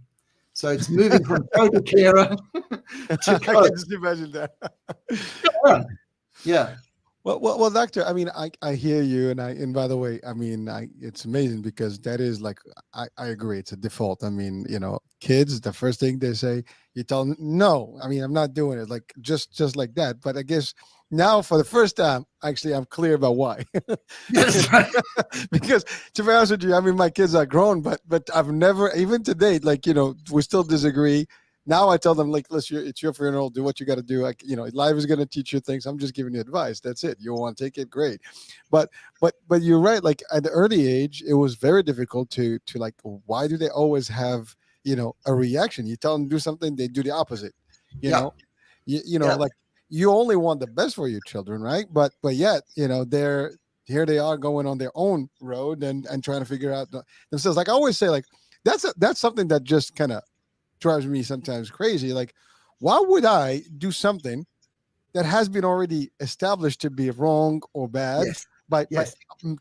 So it's moving from total carer to coach. I can just imagine that. Yeah. Well, doctor. I mean, I hear you, and by the way, I mean, it's amazing because that is like I agree. It's a default. I mean, kids, the first thing they say, you tell them no. I mean, I'm not doing it, like just like that. But I guess now for the first time, actually, I'm clear about why. That's right. Because to be honest with you, I mean, my kids are grown, but I've never, even to date, like we still disagree. Now I tell them, like, listen, it's your funeral. Do what you got to do. Like, life is going to teach you things. I'm just giving you advice. That's it. You want to take it, great. But you're right. Like at the early age, it was very difficult to like, why do they always have, a reaction? You tell them to do something, they do the opposite. Like you only want the best for your children, right? But yet, here they are going on their own road and trying to figure out themselves. Like I always say, like that's something that just kind of drives me sometimes crazy. Like, why would I do something that has been already established to be wrong or bad by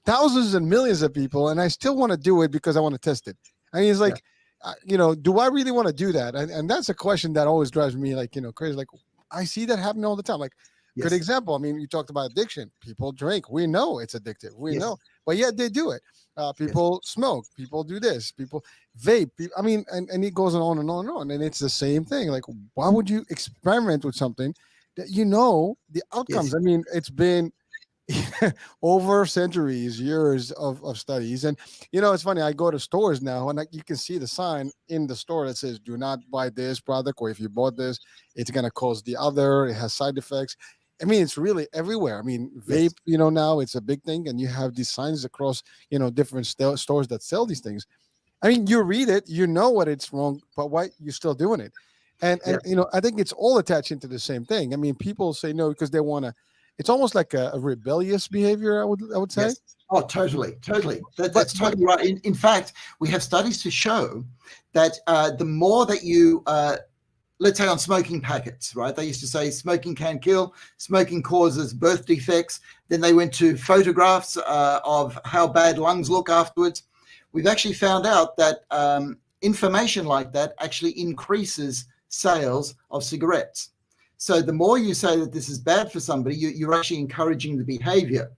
thousands and millions of people, and I still want to do it because I want to test it? I mean, it's like, do I really want to do that? And that's a question that always drives me like, crazy. Like, I see that happening all the time. Like, good example. I mean, you talked about addiction. People drink. We know it's addictive. We know, but yet they do it. People smoke. People do this. People vape. I mean, and it goes on and on and on. And it's the same thing. Like, why would you experiment with something that the outcomes? I mean, it's been over centuries, years of studies. And it's funny, I go to stores now and you can see the sign in the store that says do not buy this product, or if you bought this, it's going to cause the other, it has side effects. I mean, it's really everywhere. I mean, Yes. vape, now it's a big thing, and you have these signs across, different stores that sell these things. I mean, you read it, you know what it's wrong, but why you still doing it? And Yes. I think it's all attached into the same thing. I mean, people say no because they want to. It's almost like a rebellious behavior. I would say. Yes. Oh, totally, totally. But That's totally right. In fact, we have studies to show that the more that you, let's say on smoking packets, right? They used to say smoking can kill, smoking causes birth defects. Then they went to photographs of how bad lungs look afterwards. We've actually found out that information like that actually increases sales of cigarettes. So the more you say that this is bad for somebody, you're actually encouraging the behavior.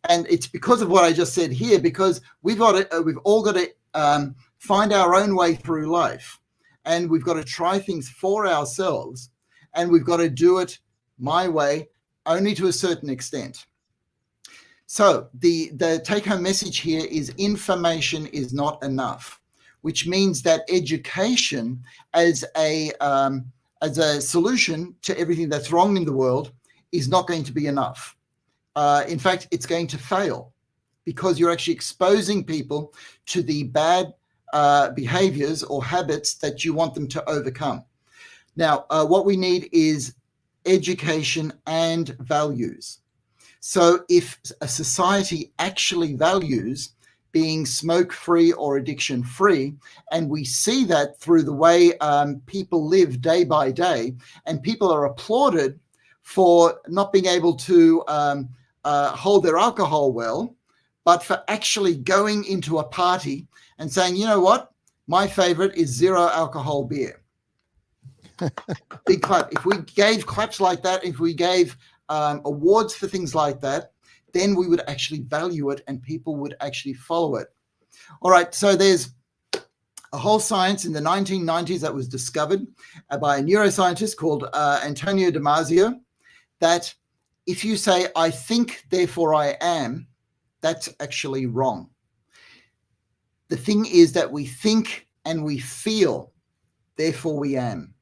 And it's because of what I just said here, because we've all got to find our own way through life. And we've got to try things for ourselves. And we've got to do it my way, only to a certain extent. So the take-home message here is information is not enough, which means that education as a solution to everything that's wrong in the world is not going to be enough. In fact, it's going to fail because you're actually exposing people to the bad behaviors or habits that you want them to overcome. Now, what we need is education and values. So if a society actually values being smoke-free or addiction-free, and we see that through the way people live day by day, and people are applauded for not being able to hold their alcohol well, but for actually going into a party and saying, you know what, my favorite is zero alcohol beer. Big clap. If we gave claps like that, if we gave awards for things like that, then we would actually value it and people would actually follow it. All right, so there's a whole science in the 1990s that was discovered by a neuroscientist called Antonio Damasio, that if you say, I think, therefore I am, that's actually wrong. The thing is that we think and we feel, therefore we am.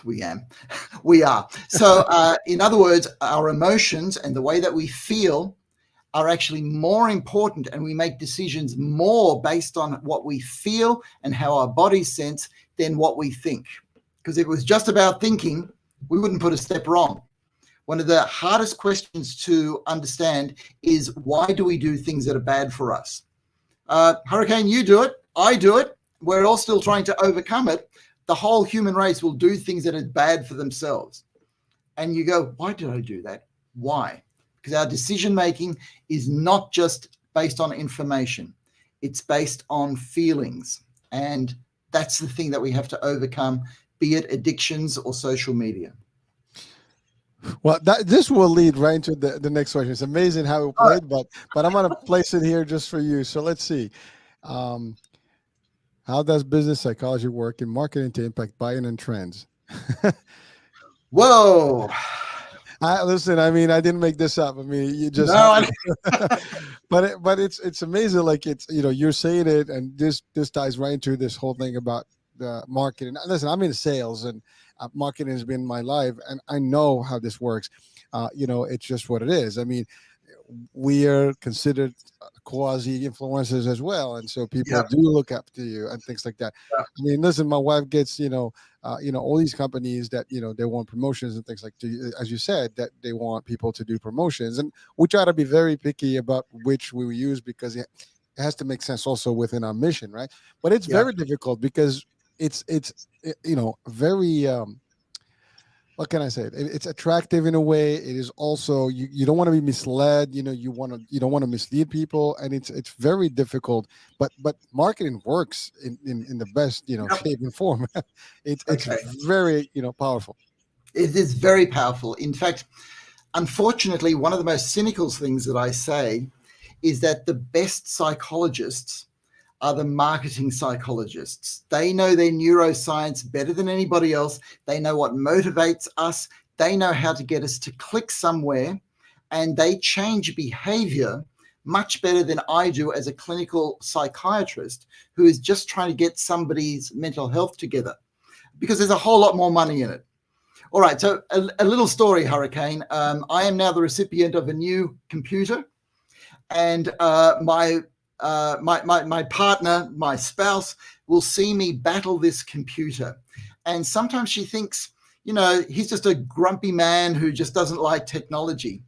We are. So in other words, our emotions and the way that we feel are actually more important, and we make decisions more based on what we feel and how our bodies sense than what we think. Because if it was just about thinking, we wouldn't put a step wrong. One of the hardest questions to understand is, why do we do things that are bad for us? Hurricane, you do it. I do it. We're all still trying to overcome it. The whole human race will do things that are bad for themselves. And you go, why did I do that? Why? Because our decision making is not just based on information. It's based on feelings. And that's the thing that we have to overcome, be it addictions or social media. Well, this will lead right into the next question. It's amazing how it played, but I'm going to place it here just for you. So let's see. How does business psychology work in marketing to impact buying and trends? Whoa. Listen, I mean, I didn't make this up. I mean, you just, No, but it's amazing. Like you're saying it, and this ties right into this whole thing about the marketing. Listen, I'm in sales, and marketing has been my life, and I know how this works. It's just what it is. I mean, we are considered quasi influencers as well, and so people do look up to you and things like that. I mean, listen, my wife gets all these companies that they want promotions and things like, as you said, that they want people to do promotions, and we try to be very picky about which we use because it has to make sense also within our mission, right? But it's very difficult because it's very what can I say? It's attractive in a way. It is also you don't want to be misled. You don't want to mislead people, and it's very difficult. But marketing works in the best shape and form. It's very powerful. It is very powerful. In fact, unfortunately, one of the most cynical things that I say is that the best psychologists are the marketing psychologists. They know their neuroscience better than anybody else. They know what motivates us. They know how to get us to click somewhere and they change behavior much better than I do as a clinical psychiatrist who is just trying to get somebody's mental health together, because there's a whole lot more money in it. All right, so a little story, Hurricane. I am now the recipient of a new computer, and my partner, my spouse, will see me battle this computer. And sometimes she thinks, he's just a grumpy man who just doesn't like technology.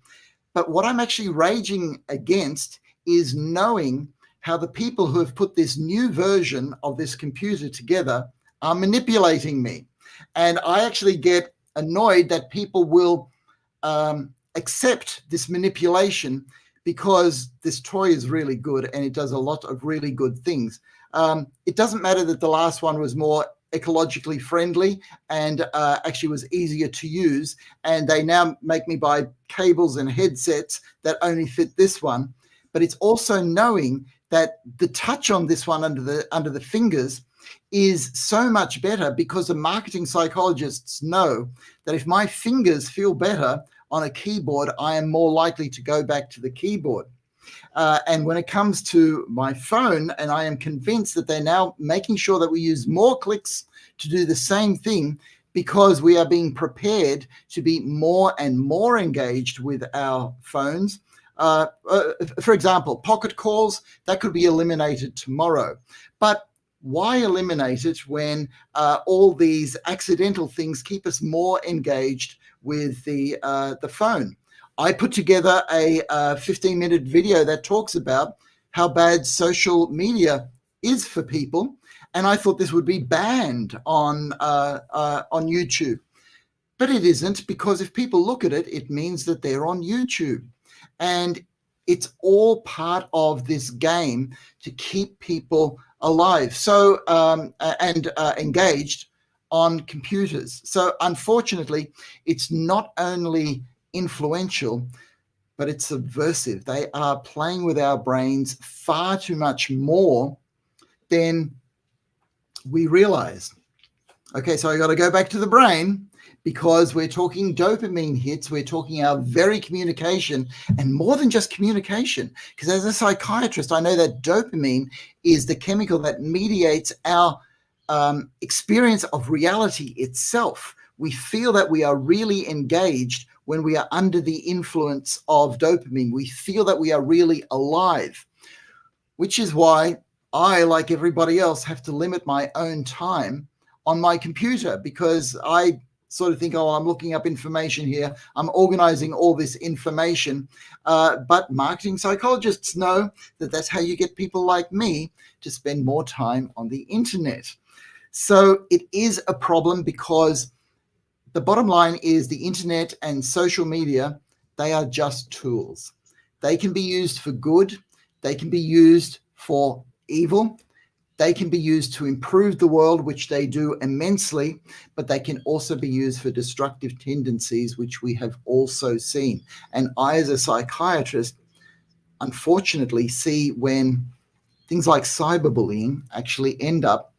But what I'm actually raging against is knowing how the people who have put this new version of this computer together are manipulating me. And I actually get annoyed that people will accept this manipulation because this toy is really good and it does a lot of really good things. It doesn't matter that the last one was more ecologically friendly and actually was easier to use, and they now make me buy cables and headsets that only fit this one. But it's also knowing that the touch on this one under the fingers is so much better, because the marketing psychologists know that if my fingers feel better on a keyboard, I am more likely to go back to the keyboard. And when it comes to my phone, and I am convinced that they're now making sure that we use more clicks to do the same thing, because we are being prepared to be more and more engaged with our phones. For example, pocket calls, that could be eliminated tomorrow. But why eliminate it when all these accidental things keep us more engaged with the phone? I put together a 15-minute video that talks about how bad social media is for people, and I thought this would be banned on YouTube. But it isn't, because if people look at it, it means that they're on YouTube. And it's all part of this game to keep people alive and engaged on computers. So unfortunately, it's not only influential, but it's subversive. They are playing with our brains far too much more than we realize. Okay, so I got to go back to the brain, because we're talking dopamine hits. We're talking our very communication, and more than just communication, because as a psychiatrist, I know that dopamine is the chemical that mediates our experience of reality itself. We feel that we are really engaged when we are under the influence of dopamine. We feel that we are really alive, which is why I, like everybody else, have to limit my own time on my computer, because I sort of think, I'm looking up information here, I'm organizing all this information. But marketing psychologists know that that's how you get people like me to spend more time on the internet. So it is a problem, because the bottom line is the internet and social media, they are just tools. They can be used for good. They can be used for evil. They can be used to improve the world, which they do immensely, but they can also be used for destructive tendencies, which we have also seen. And I, as a psychiatrist, unfortunately see when things like cyberbullying actually end up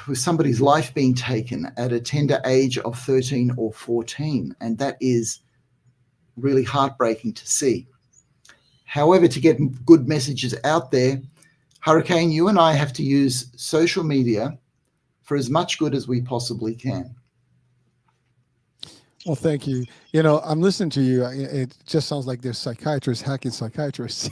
with somebody's life being taken at a tender age of 13 or 14. And that is really heartbreaking to see. However, to get good messages out there, Hurricane, you and I have to use social media for as much good as we possibly can. Well, thank you. I'm listening to you. It just sounds like there's psychiatrists hacking psychiatrists.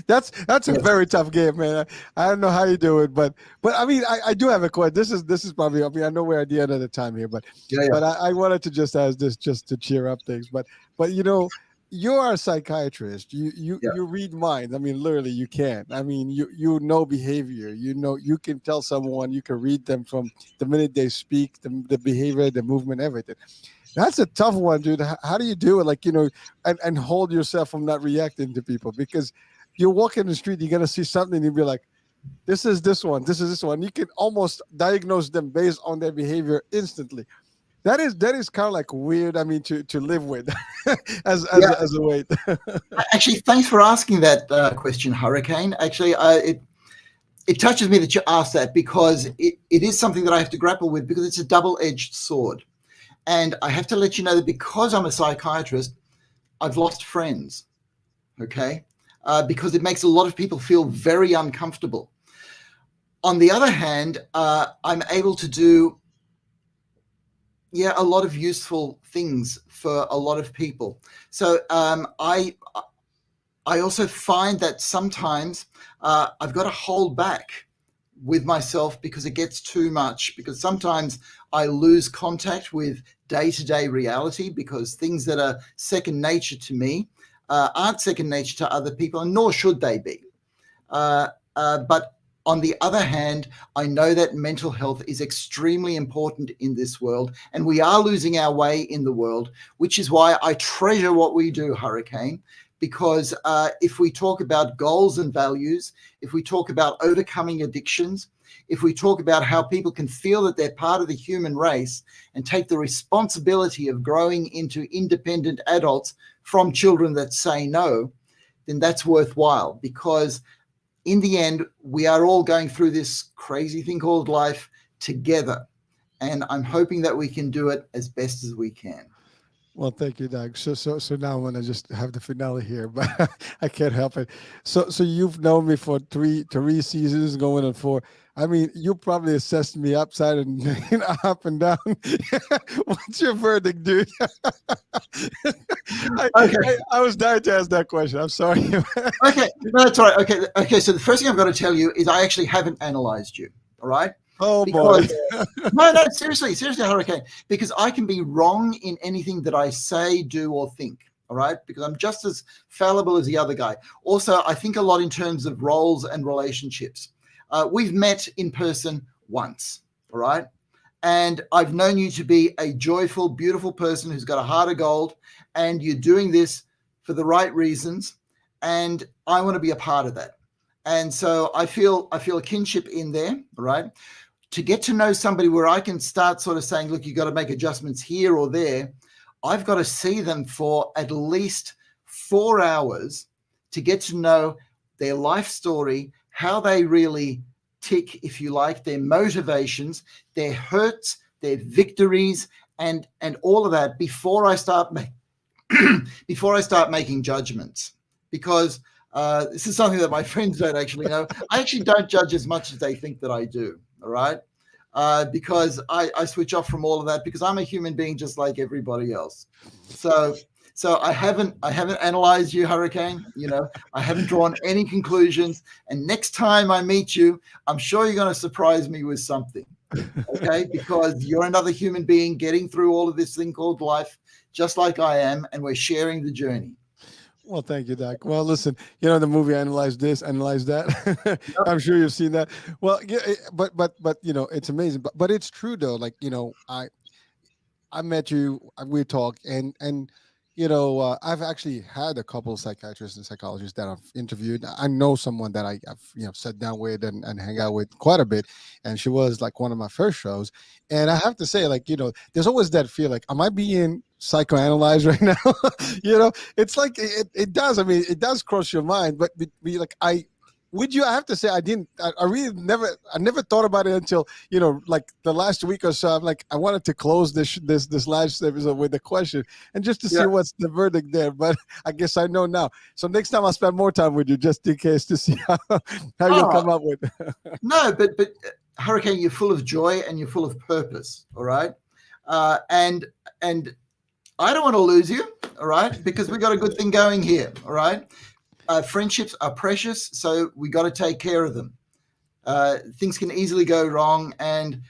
That's a very tough game, man. I don't know how you do it, but I mean, I do have a question. This is probably, I know we're at the end of the time here, but but I wanted to just ask this just to cheer up things. But you are a psychiatrist. You read minds. I mean, literally, you can. I mean, you know behavior. You can tell someone. You can read them from the minute they speak, the behavior, the movement, everything. That's a tough one, dude. How do you do it? And hold yourself from not reacting to people, because you walk in the street, you're gonna see something, and you'll be like, "This is this one. This is this one." You can almost diagnose them based on their behavior instantly. That is kind of like weird. I mean, to live with as a weight. Actually, thanks for asking that question, Hurricane. Actually, it touches me that you asked that, because it is something that I have to grapple with, because it's a double-edged sword. And I have to let you know that because I'm a psychiatrist, I've lost friends, okay? Because it makes a lot of people feel very uncomfortable. On the other hand, I'm able to do, yeah, a lot of useful things for a lot of people. So I also find that sometimes I've got to hold back with myself because it gets too much. Because sometimes I lose contact with day to day reality because things that are second nature to me aren't second nature to other people, and nor should they be. But on the other hand, I know that mental health is extremely important in this world, and we are losing our way in the world, which is why I treasure what we do, Hurricane. Because if we talk about goals and values, if we talk about overcoming addictions, if we talk about how people can feel that they're part of the human race and take the responsibility of growing into independent adults from children that say no, then that's worthwhile, because in the end, we are all going through this crazy thing called life together. And I'm hoping that we can do it as best as we can. Well, thank you, Doug. So now I'm gonna just have the finale here, but I can't help it. So you've known me for three seasons, going on four. I mean, you probably assessed me upside and up and down. What's your verdict, dude? Okay. I was dying to ask that question. I'm sorry. Okay. No, that's all right. Okay. Okay. So the first thing I've got to tell you is I actually haven't analyzed you. All right. Oh boy. Because no, seriously, Hurricane, because I can be wrong in anything that I say, do, or think. All right, because I'm just as fallible as the other guy. Also, I think a lot in terms of roles and relationships. We've met in person once. All right, and I've known you to be a joyful, beautiful person who's got a heart of gold, and you're doing this for the right reasons, and I want to be a part of that. And so I feel a kinship in there. All right, to get to know somebody where I can start sort of saying, look, you got to make adjustments here or there, I've got to see them for at least 4 hours to get to know their life story, how they really tick, if you like, their motivations, their hurts, their victories, and all of that before I start before I start making judgments. Because this is something that my friends don't actually know. I actually don't judge as much as they think that I do. All right. Because I switch off from all of that because I'm a human being just like everybody else. So I haven't analyzed you, Hurricane. I haven't drawn any conclusions. And next time I meet you, I'm sure you're going to surprise me with something. Okay, because you're another human being getting through all of this thing called life, just like I am, and we're sharing the journey. Well, thank you, Doc. Well, listen, the movie Analyze This, Analyze That. Yep. I'm sure you've seen that. Well, yeah, but it's amazing. But it's true though. Like, I met you, we talk, and I've actually had a couple of psychiatrists and psychologists that I've interviewed. I know someone that I've sat down with and hang out with quite a bit, and she was like one of my first shows. And I have to say, like, there's always that feel like, am I being psychoanalyzed right now? It's like it does. I mean, it does cross your mind, but be like would you? I have to say, I didn't. I really never. I never thought about it until like the last week or so. I'm like, I wanted to close this last episode with a question and just to see Yeah. what's the verdict there. But I guess I know now. So next time I'll spend more time with you just in case to see how you'll Oh, come up with. no, but Hurricane, you're full of joy and you're full of purpose. All right, and I don't want to lose you. All right, because we got a good thing going here. All right. Friendships are precious, so we got to take care of them. Things can easily go wrong, and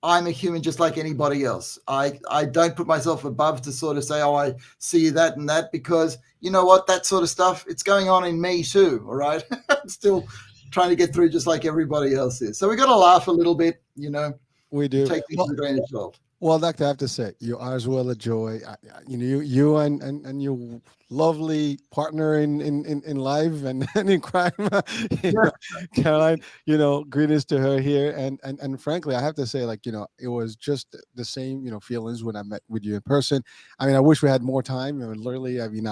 I'm a human just like anybody else. I don't put myself above to sort of say, oh, I see that and that, because you know what, that sort of stuff, it's going on in me too. All right, I'm still trying to get through just like everybody else is. So we got to laugh a little bit, We do. take things with a grain of salt. Well, Doctor, I have to say, you are as well a joy. You and your lovely partner in life and in crime, Yeah. Caroline. Greetings to her here. And frankly, I have to say, like, it was just the same, feelings when I met with you in person. I mean, I wish we had more time. Literally, I mean,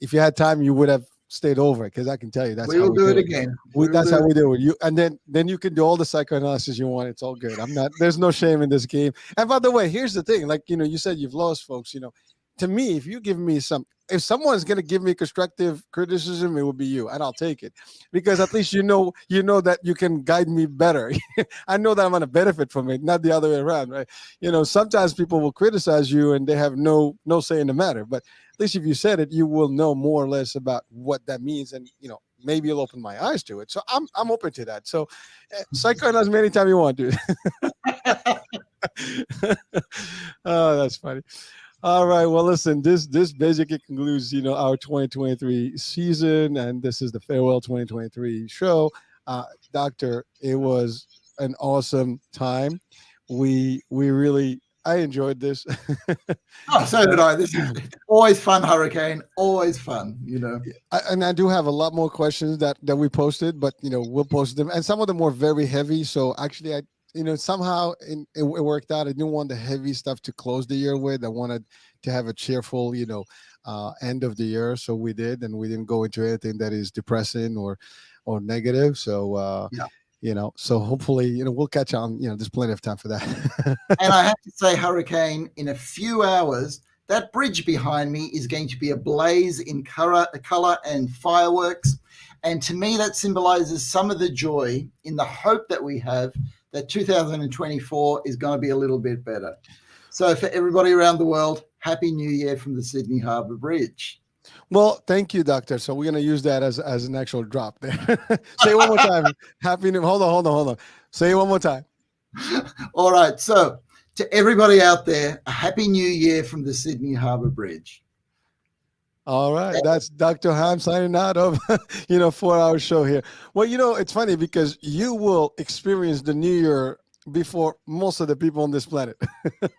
if you had time, you would have stayed over it, because I can tell you that's We how will we do it do it. again. We will That's do how it. we do it. You and then you can do all the psychoanalysis you want. It's all good. I'm not. There's no shame in this game. And by the way, here's the thing. Like, you said you've lost folks. To me, if you give me if someone's going to give me constructive criticism, it would be you, and I'll take it, because at least you know that you can guide me better. I know that I'm going to benefit from it, not the other way around, right? Sometimes people will criticize you and they have no say in the matter, but at least if you said it, you will know more or less about what that means, and maybe you'll open my eyes to it. So I'm open to that. So psychoanalyze me anytime you want, dude. Oh, that's funny. All right. Well, listen, this basically concludes, our 2023 season, and this is the farewell 2023 show. Doctor, it was an awesome time. We really I enjoyed this. Oh, so did I. This is always fun, Hurricane. Always fun, And I do have a lot more questions that we posted, but we'll post them, and some of them were very heavy. So actually, somehow it worked out. I didn't want the heavy stuff to close the year with. I wanted to have a cheerful, end of the year. So we did, and we didn't go into anything that is depressing or negative. So Yeah. So hopefully, we'll catch on. There's plenty of time for that. And I have to say, Hurricane, in a few hours, that bridge behind me is going to be ablaze in color and fireworks. And to me, that symbolizes some of the joy in the hope that we have that 2024 is going to be a little bit better. So for everybody around the world, Happy New Year from the Sydney Harbour Bridge. Well, thank you, Doctor. So we're going to use that as an actual drop there. Say it one more time. Happy New. Hold on. Say it one more time. All right. So to everybody out there, a Happy New Year from the Sydney Harbour Bridge. All right. That's Dr. Heim signing out of, 4-hour show here. Well, it's funny because you will experience the New Year before most of the people on this planet.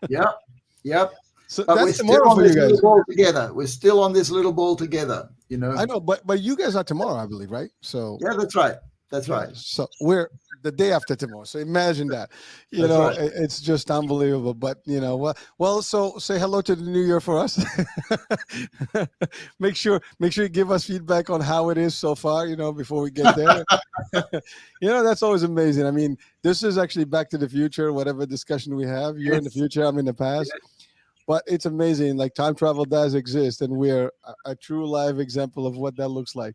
Yep. So but that's we're still tomorrow on for this you guys. little ball together. We're still on this little ball together, I know, but you guys are tomorrow, I believe, right? So yeah, that's right. That's right. So we're the day after tomorrow. So imagine that. Right. It's just unbelievable. But well, so say hello to the new year for us. make sure you give us feedback on how it is so far, before we get there. That's always amazing. I mean, this is actually Back to the Future, whatever discussion we have. You're in the future, I'm in the past. But it's amazing. Like, time travel does exist, and we're a true live example of what that looks like.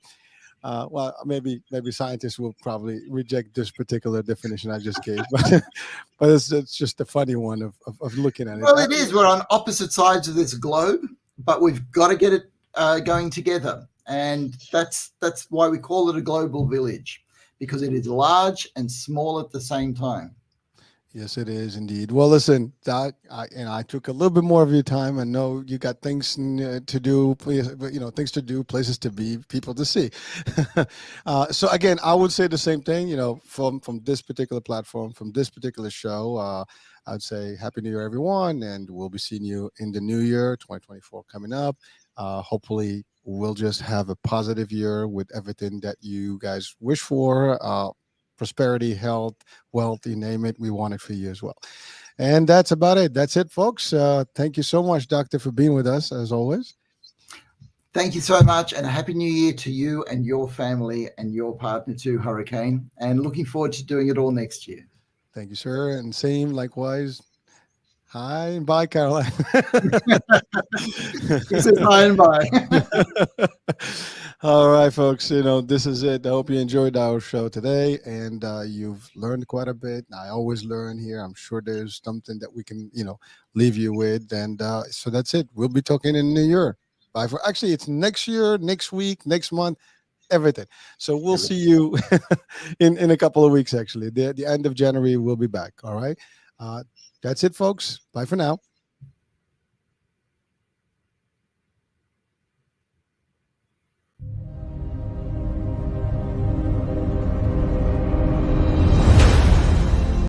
Well, maybe scientists will probably reject this particular definition I just gave, but it's just a funny one of looking at it. Well, it is. We're on opposite sides of this globe, but we've got to get it going together, and that's why we call it a global village, because it is large and small at the same time. Yes, it is indeed. Well, listen, Doc, I took a little bit more of your time. I know you got things to do, things to do, places to be, people to see. So again, I would say the same thing, from this particular platform, from this particular show. I'd say Happy New Year, everyone, and we'll be seeing you in the new year, 2024 coming up. Hopefully, we'll just have a positive year with everything that you guys wish for. Prosperity, health, wealth, you name it. We want it for you as well. And that's about it. That's it, folks. Thank you so much, Doctor, for being with us, as always. Thank you so much, and a Happy New Year to you and your family and your partner too, Hurricane. And looking forward to doing it all next year. Thank you, sir. And same, likewise. Hi and bye, Caroline. He says hi and bye. All right, folks. This is it. I hope you enjoyed our show today, and you've learned quite a bit. I always learn here. I'm sure there's something that we can, leave you with. And so that's it. We'll be talking in the new year. Bye for actually, it's next year, next week, next month, everything. So we'll see you in a couple of weeks. Actually, the end of January, we'll be back. All right. That's it, folks. Bye for now.